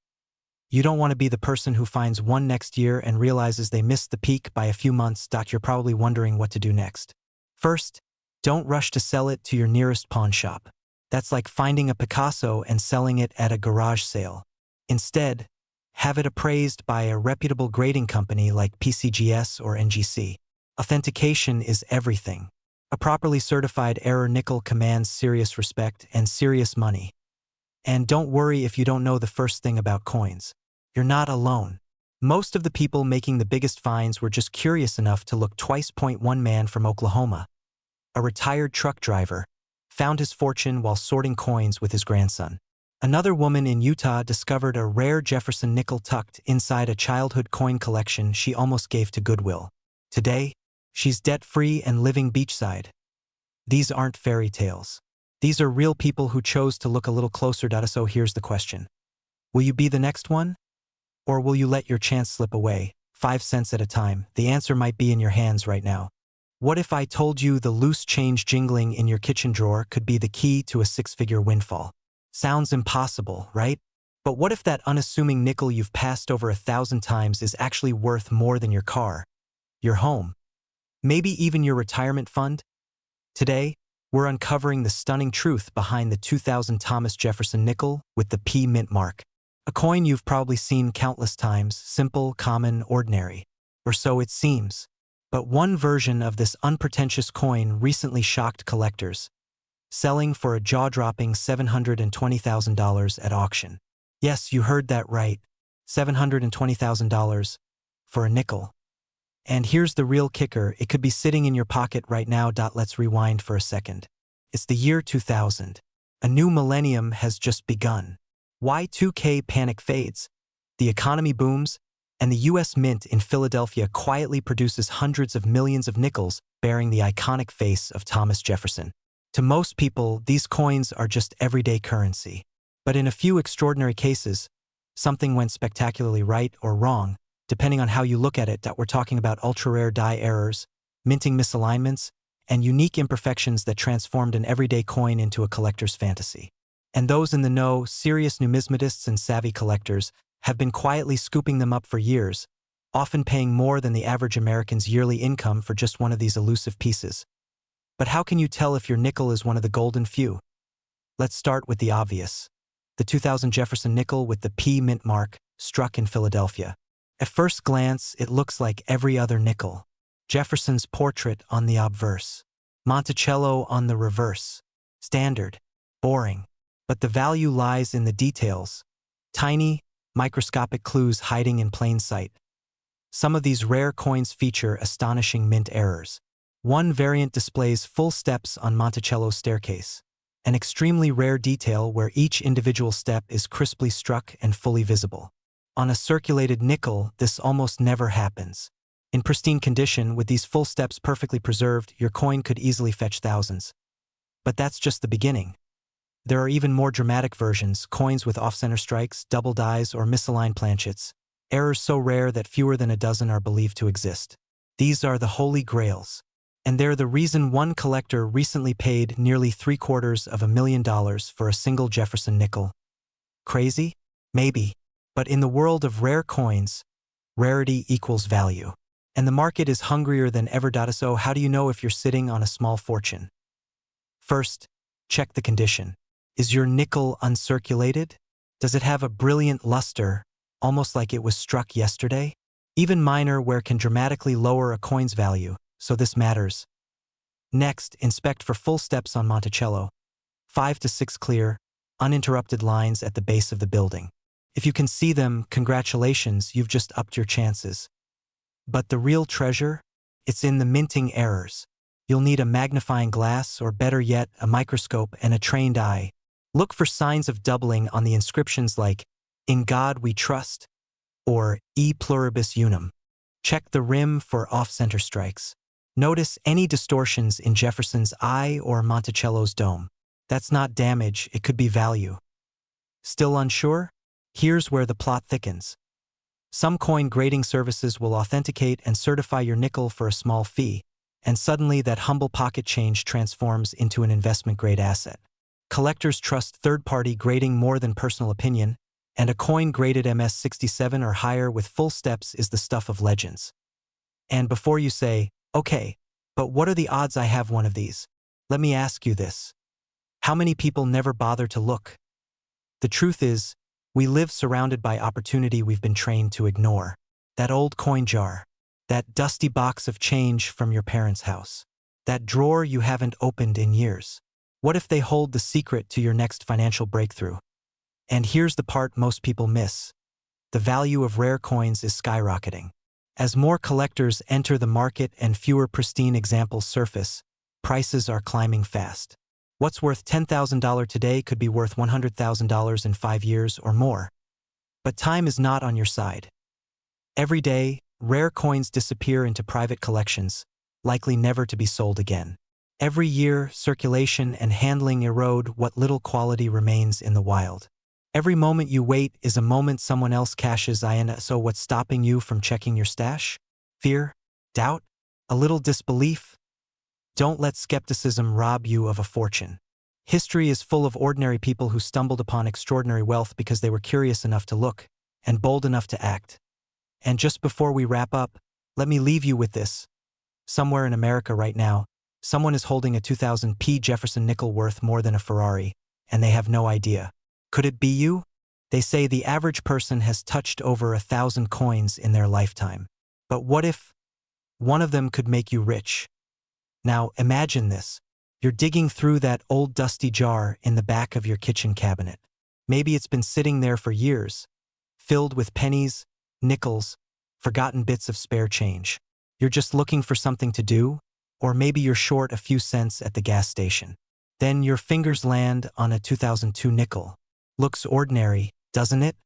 You don't want to be the person who finds one next year and realizes they missed the peak by a few months. You're probably wondering what to do next. First, don't rush to sell it to your nearest pawn shop. That's like finding a Picasso and selling it at a garage sale. Instead, have it appraised by a reputable grading company like PCGS or NGC. Authentication is everything. A properly certified error nickel commands serious respect and serious money. And don't worry if you don't know the first thing about coins. You're not alone. Most of the people making the biggest finds were just curious enough to look twice. One man from Oklahoma, a retired truck driver, found his fortune while sorting coins with his grandson. Another woman in Utah discovered a rare Jefferson nickel tucked inside a childhood coin collection she almost gave to Goodwill. Today, she's debt-free and living beachside. These aren't fairy tales. These are real people who chose to look a little closer. So here's the question. Will you be the next one? Or will you let your chance slip away, 5 cents at a time? The answer might be in your hands right now. What if I told you the loose change jingling in your kitchen drawer could be the key to a 6-figure windfall? Sounds impossible, right? But what if that unassuming nickel you've passed over 1,000 times is actually worth more than your car, your home, maybe even your retirement fund? Today, we're uncovering the stunning truth behind the 2000 Thomas Jefferson nickel with the P mint mark. A coin you've probably seen countless times, simple, common, ordinary. Or so it seems. But one version of this unpretentious coin recently shocked collectors, selling for a jaw-dropping $720,000 at auction. Yes, you heard that right, $720,000 for a nickel. And here's the real kicker, it could be sitting in your pocket right now. Let's rewind for a second. It's the year 2000. A new millennium has just begun. Y2K panic fades. The economy booms, and the U.S. Mint in Philadelphia quietly produces hundreds of millions of nickels bearing the iconic face of Thomas Jefferson. To most people, these coins are just everyday currency. But in a few extraordinary cases, something went spectacularly right or wrong, depending on how you look at it. We're talking about ultra-rare die errors, minting misalignments, and unique imperfections that transformed an everyday coin into a collector's fantasy. And those in the know, serious numismatists and savvy collectors, have been quietly scooping them up for years, often paying more than the average American's yearly income for just one of these elusive pieces. But how can you tell if your nickel is one of the golden few? Let's start with the obvious. The 2000 Jefferson nickel with the P mint mark, struck in Philadelphia. At first glance, it looks like every other nickel. Jefferson's portrait on the obverse. Monticello on the reverse. Standard. Boring. But the value lies in the details. Tiny, microscopic clues hiding in plain sight. Some of these rare coins feature astonishing mint errors. One variant displays full steps on Monticello's staircase, an extremely rare detail where each individual step is crisply struck and fully visible. On a circulated nickel, this almost never happens. In pristine condition, with these full steps perfectly preserved, your coin could easily fetch thousands. But that's just the beginning. There are even more dramatic versions, coins with off-center strikes, double dies, or misaligned planchets. Errors so rare that fewer than a dozen are believed to exist. These are the holy grails. And they're the reason one collector recently paid nearly $750,000 for a single Jefferson nickel. Crazy? Maybe. But in the world of rare coins, rarity equals value. And the market is hungrier than ever. So how do you know if you're sitting on a small fortune? First, check the condition. Is your nickel uncirculated? Does it have a brilliant luster, almost like it was struck yesterday? Even minor wear can dramatically lower a coin's value, so this matters. Next, inspect for full steps on Monticello. 5 to 6 clear, uninterrupted lines at the base of the building. If you can see them, congratulations, you've just upped your chances. But the real treasure? It's in the minting errors. You'll need a magnifying glass, or better yet, a microscope and a trained eye. Look for signs of doubling on the inscriptions like, "In God We Trust," or "E Pluribus Unum." Check the rim for off-center strikes. Notice any distortions in Jefferson's eye or Monticello's dome. That's not damage, it could be value. Still unsure? Here's where the plot thickens. Some coin grading services will authenticate and certify your nickel for a small fee, and suddenly that humble pocket change transforms into an investment-grade asset. Collectors trust third-party grading more than personal opinion, and a coin graded MS-67 or higher with full steps is the stuff of legends. And before you say, okay, but what are the odds I have one of these? Let me ask you this. How many people never bother to look? The truth is, we live surrounded by opportunity we've been trained to ignore. That old coin jar. That dusty box of change from your parents' house. That drawer you haven't opened in years. What if they hold the secret to your next financial breakthrough? And here's the part most people miss. The value of rare coins is skyrocketing. As more collectors enter the market and fewer pristine examples surface, prices are climbing fast. What's worth $10,000 today could be worth $100,000 in 5 years or more. But time is not on your side. Every day, rare coins disappear into private collections, likely never to be sold again. Every year, circulation and handling erode what little quality remains in the wild. Every moment you wait is a moment someone else cashes in. So what's stopping you from checking your stash? Fear? Doubt? A little disbelief? Don't let skepticism rob you of a fortune. History is full of ordinary people who stumbled upon extraordinary wealth because they were curious enough to look and bold enough to act. And just before we wrap up, let me leave you with this. Somewhere in America right now, someone is holding a 2000 P Jefferson nickel worth more than a Ferrari, and they have no idea. Could it be you? They say the average person has touched over 1,000 coins in their lifetime. But what if one of them could make you rich? Now, imagine this. You're digging through that old dusty jar in the back of your kitchen cabinet. Maybe it's been sitting there for years, filled with pennies, nickels, forgotten bits of spare change. You're just looking for something to do, or maybe you're short a few cents at the gas station. Then your fingers land on a 2002 nickel. Looks ordinary, doesn't it?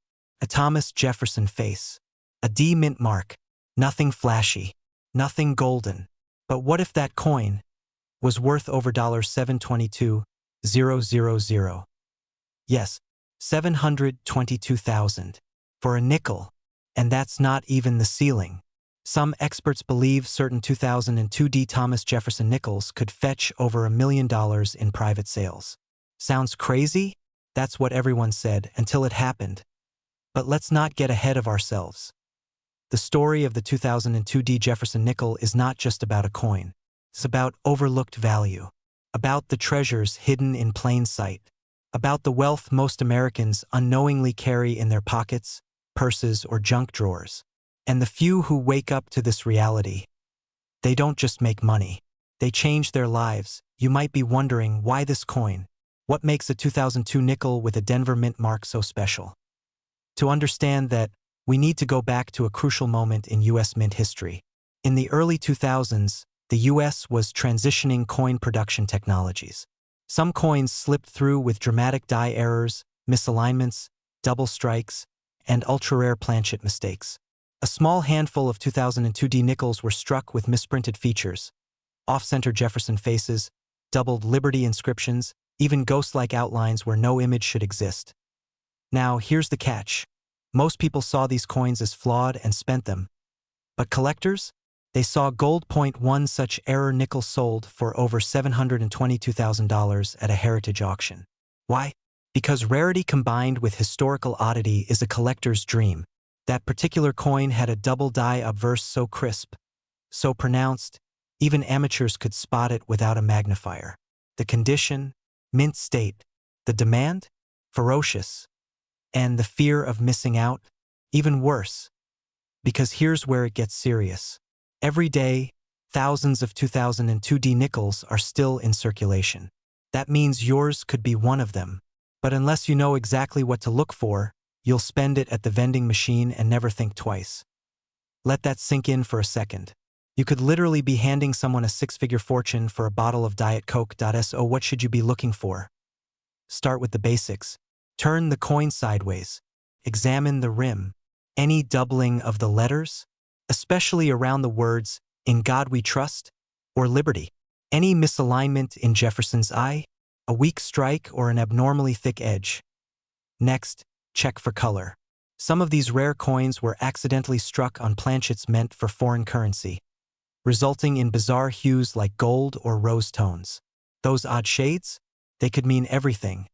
A Thomas Jefferson face. A D mint mark. Nothing flashy. Nothing golden. But what if that coin was worth over $722,000? Yes, 722,000 for a nickel. And that's not even the ceiling. Some experts believe certain 2002 D Thomas Jefferson nickels could fetch over $1 million in private sales. Sounds crazy? That's what everyone said until it happened. But let's not get ahead of ourselves. The story of the 2002 D Jefferson nickel is not just about a coin. It's about overlooked value, about the treasures hidden in plain sight, about the wealth most Americans unknowingly carry in their pockets, purses, or junk drawers. And the few who wake up to this reality, they don't just make money. They change their lives. You might be wondering, why this coin? What makes a 2002 nickel with a Denver mint mark so special? To understand that, we need to go back to a crucial moment in U.S. mint history. In the early 2000s, the U.S. was transitioning coin production technologies. Some coins slipped through with dramatic die errors, misalignments, double strikes, and ultra-rare planchet mistakes. A small handful of 2002 D nickels were struck with misprinted features, off-center Jefferson faces, doubled Liberty inscriptions, even ghost-like outlines where no image should exist. Now, here's the catch. Most people saw these coins as flawed and spent them. But collectors? They saw gold. One such error nickel sold for over $722,000 at a heritage auction. Why? Because rarity combined with historical oddity is a collector's dream. That particular coin had a double die obverse so crisp, so pronounced, even amateurs could spot it without a magnifier. The condition, mint state. The demand, ferocious. And the fear of missing out, even worse. Because here's where it gets serious. Every day, thousands of 2002 D nickels are still in circulation. That means yours could be one of them. But unless you know exactly what to look for, you'll spend it at the vending machine and never think twice. Let that sink in for a second. You could literally be handing someone a six-figure fortune for a bottle of Diet Coke. So what should you be looking for? Start with the basics. Turn the coin sideways. Examine the rim. Any doubling of the letters, especially around the words, "In God We Trust," or "Liberty." Any misalignment in Jefferson's eye, a weak strike, or an abnormally thick edge. Next, check for color. Some of these rare coins were accidentally struck on planchets meant for foreign currency, resulting in bizarre hues like gold or rose tones. Those odd shades? They could mean everything.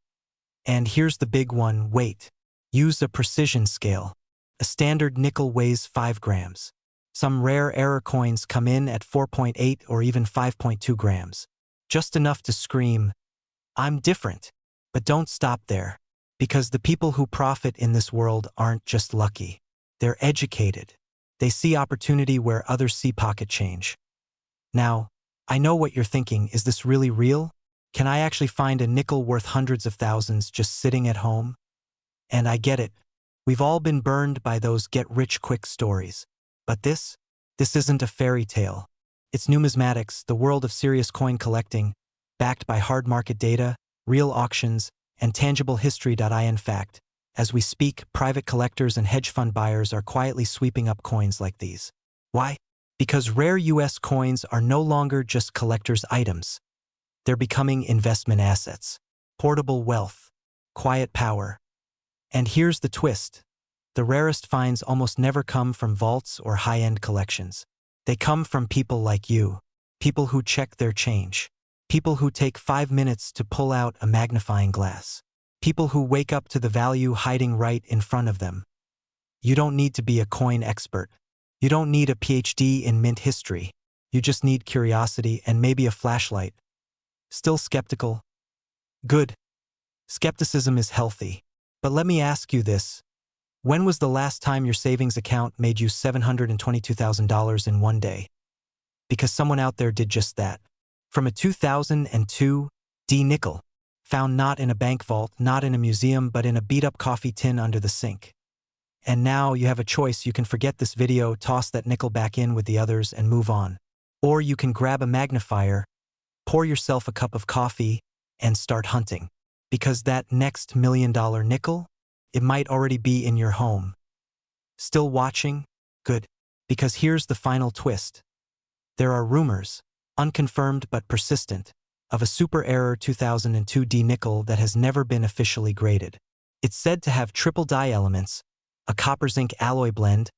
And here's the big one, weight. Use a precision scale. A standard nickel weighs 5 grams. Some rare error coins come in at 4.8 or even 5.2 grams. Just enough to scream, "I'm different." But don't stop there. Because the people who profit in this world aren't just lucky. They're educated. They see opportunity where others see pocket change. Now, I know what you're thinking, is this really real? Can I actually find a nickel worth hundreds of thousands just sitting at home? And I get it. We've all been burned by those get-rich-quick stories. But this isn't a fairy tale. It's numismatics, the world of serious coin collecting, backed by hard market data, real auctions, and tangible history. In fact, as we speak, private collectors and hedge fund buyers are quietly sweeping up coins like these. Why? Because rare U.S. coins are no longer just collectors' items. They're becoming investment assets, portable wealth, quiet power. And here's the twist. The rarest finds almost never come from vaults or high-end collections. They come from people like you, people who check their change, people who take 5 minutes to pull out a magnifying glass, people who wake up to the value hiding right in front of them. You don't need to be a coin expert. You don't need a PhD in mint history. You just need curiosity and maybe a flashlight. Still skeptical? Good. Skepticism is healthy. But let me ask you this. When was the last time your savings account made you $722,000 in one day? Because someone out there did just that. From a 2002 D nickel, found not in a bank vault, not in a museum, but in a beat-up coffee tin under the sink. And now you have a choice. You can forget this video, toss that nickel back in with the others, and move on. Or you can grab a magnifier, pour yourself a cup of coffee, and start hunting. Because that next $1 million nickel, it might already be in your home. Still watching? Good. Because here's the final twist. There are rumors, unconfirmed but persistent, of a super error 2002 D nickel that has never been officially graded. It's said to have triple dye elements, a copper-zinc alloy blend,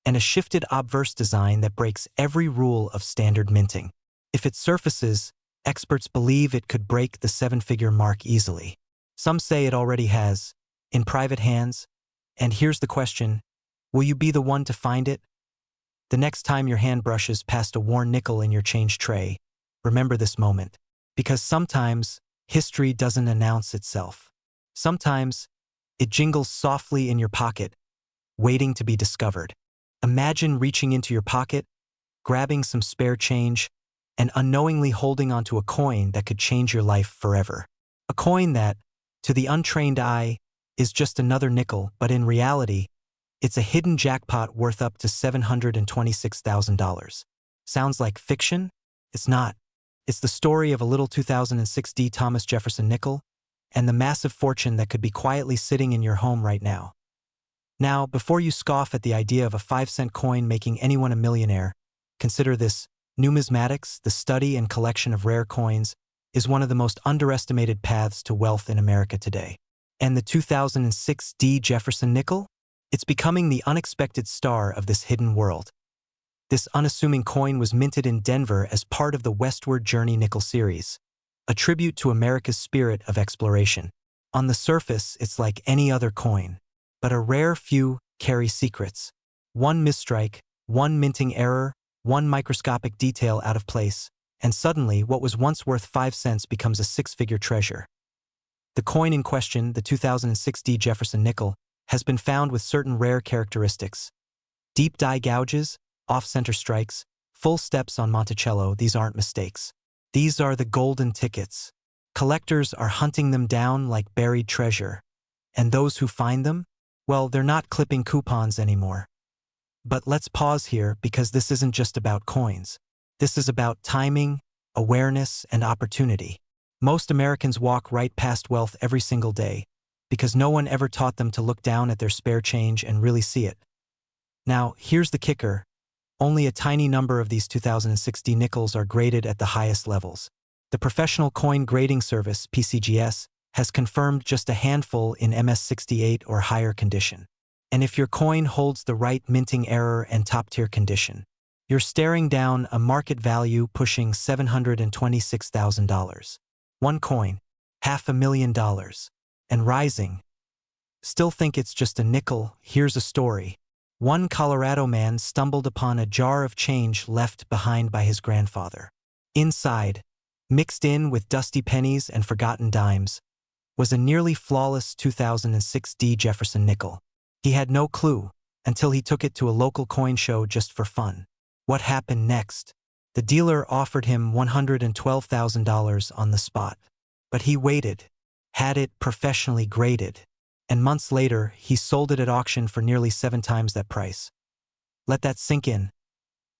and a shifted obverse design that breaks every rule of standard minting. If it surfaces, experts believe it could break the seven-figure mark easily. Some say it already has, in private hands. And here's the question: will you be the one to find it? The next time your hand brushes past a worn nickel in your change tray, remember this moment. Because sometimes history doesn't announce itself. Sometimes it jingles softly in your pocket, waiting to be discovered. Imagine reaching into your pocket, grabbing some spare change, and unknowingly holding onto a coin that could change your life forever. A coin that, to the untrained eye, is just another nickel, but in reality, it's a hidden jackpot worth up to $726,000. Sounds like fiction? It's not. It's the story of a little 2006 D Thomas Jefferson nickel and the massive fortune that could be quietly sitting in your home right now. Now, before you scoff at the idea of a 5-cent coin making anyone a millionaire, consider this: numismatics, the study and collection of rare coins, is one of the most underestimated paths to wealth in America today. And the 2006 D Jefferson nickel? It's becoming the unexpected star of this hidden world. This unassuming coin was minted in Denver as part of the Westward Journey Nickel series, a tribute to America's spirit of exploration. On the surface, it's like any other coin, but a rare few carry secrets. One misstrike, one minting error, one microscopic detail out of place, and suddenly what was once worth 5 cents becomes a six-figure treasure. The coin in question, the 2006 D Jefferson nickel, has been found with certain rare characteristics: deep dye gouges, off-center strikes, full steps on Monticello. These aren't mistakes. These are the golden tickets. Collectors are hunting them down like buried treasure. And those who find them? Well, they're not clipping coupons anymore. But let's pause here, because this isn't just about coins. This is about timing, awareness, and opportunity. Most Americans walk right past wealth every single day, because no one ever taught them to look down at their spare change and really see it. Now, here's the kicker. Only a tiny number of these 2006 D nickels are graded at the highest levels. The Professional Coin Grading Service, PCGS, has confirmed just a handful in MS68 or higher condition. And if your coin holds the right minting error and top-tier condition, you're staring down a market value pushing $726,000. One coin, $500,000, and rising. Still think it's just a nickel? Here's a story. One Colorado man stumbled upon a jar of change left behind by his grandfather. Inside, mixed in with dusty pennies and forgotten dimes, was a nearly flawless 2006 D Jefferson nickel. He had no clue until he took it to a local coin show just for fun. What happened next? The dealer offered him $112,000 on the spot. But he waited, had it professionally graded, and months later he sold it at auction for nearly 7 times that price. Let that sink in.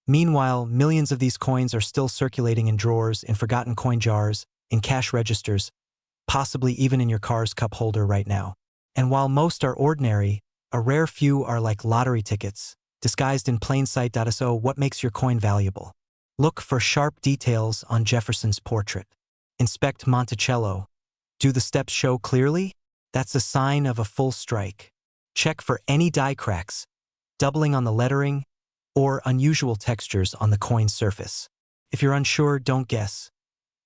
Meanwhile, millions of these coins are still circulating in drawers, in forgotten coin jars, in cash registers, possibly even in your car's cup holder right now. And while most are ordinary, a rare few are like lottery tickets, disguised in plain sight. So what makes your coin valuable? Look for sharp details on Jefferson's portrait. Inspect Monticello. Do the steps show clearly? That's a sign of a full strike. Check for any die cracks, doubling on the lettering, or unusual textures on the coin's surface. If you're unsure, don't guess.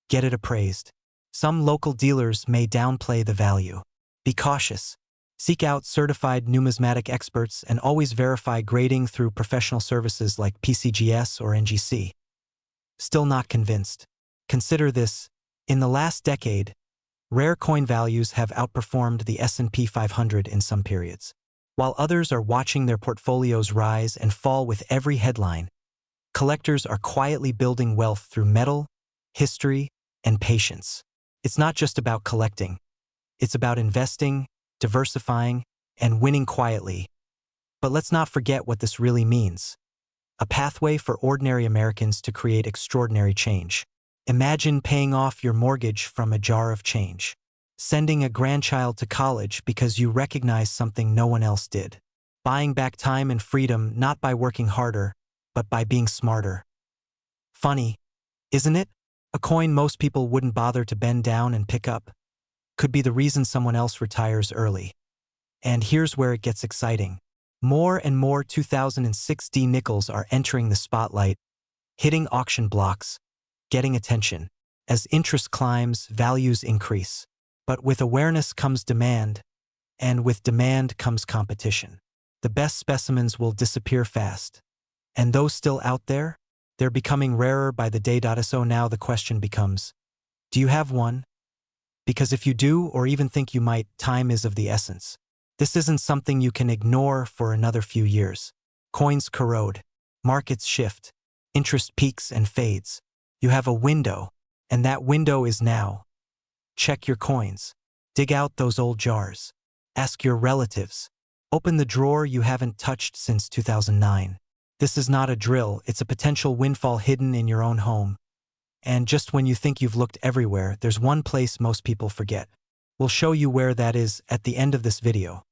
Get it appraised. Some local dealers may downplay the value. Be cautious. Seek out certified numismatic experts and always verify grading through professional services like PCGS or NGC. Still not convinced? Consider this. In the last decade, rare coin values have outperformed the S&P 500 in some periods. While others are watching their portfolios rise and fall with every headline, collectors are quietly building wealth through metal, history, and patience. It's not just about collecting. It's about investing, diversifying, and winning quietly. But let's not forget what this really means. A pathway for ordinary Americans to create extraordinary change. Imagine paying off your mortgage from a jar of change. Sending a grandchild to college because you recognize something no one else did. Buying back time and freedom not by working harder, but by being smarter. Funny, isn't it? A coin most people wouldn't bother to bend down and pick up could be the reason someone else retires early. And here's where it gets exciting. More and more 2006 nickels are entering the spotlight, hitting auction blocks, getting attention. As interest climbs, values increase. But with awareness comes demand, and with demand comes competition. The best specimens will disappear fast. And those still out there? They're becoming rarer by the day. So now the question becomes, do you have one? Because if you do, or even think you might, time is of the essence. This isn't something you can ignore for another few years. Coins corrode, markets shift, interest peaks and fades. You have a window, and that window is now. Check your coins. Dig out those old jars. Ask your relatives. Open the drawer you haven't touched since 2009. This is not a drill, it's a potential windfall hidden in your own home. And just when you think you've looked everywhere, there's one place most people forget. We'll show you where that is at the end of this video.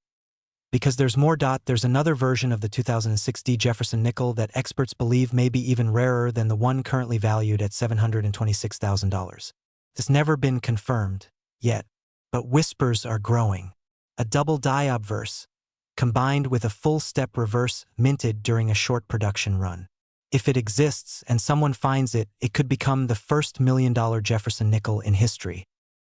Because there's more. There's another version of the 2006 Jefferson nickel that experts believe may be even rarer than the one currently valued at $726,000. It's never been confirmed yet, but whispers are growing. A double die obverse, combined with a full-step reverse minted during a short production run. If it exists and someone finds it, it could become the first $1 million Jefferson nickel in history.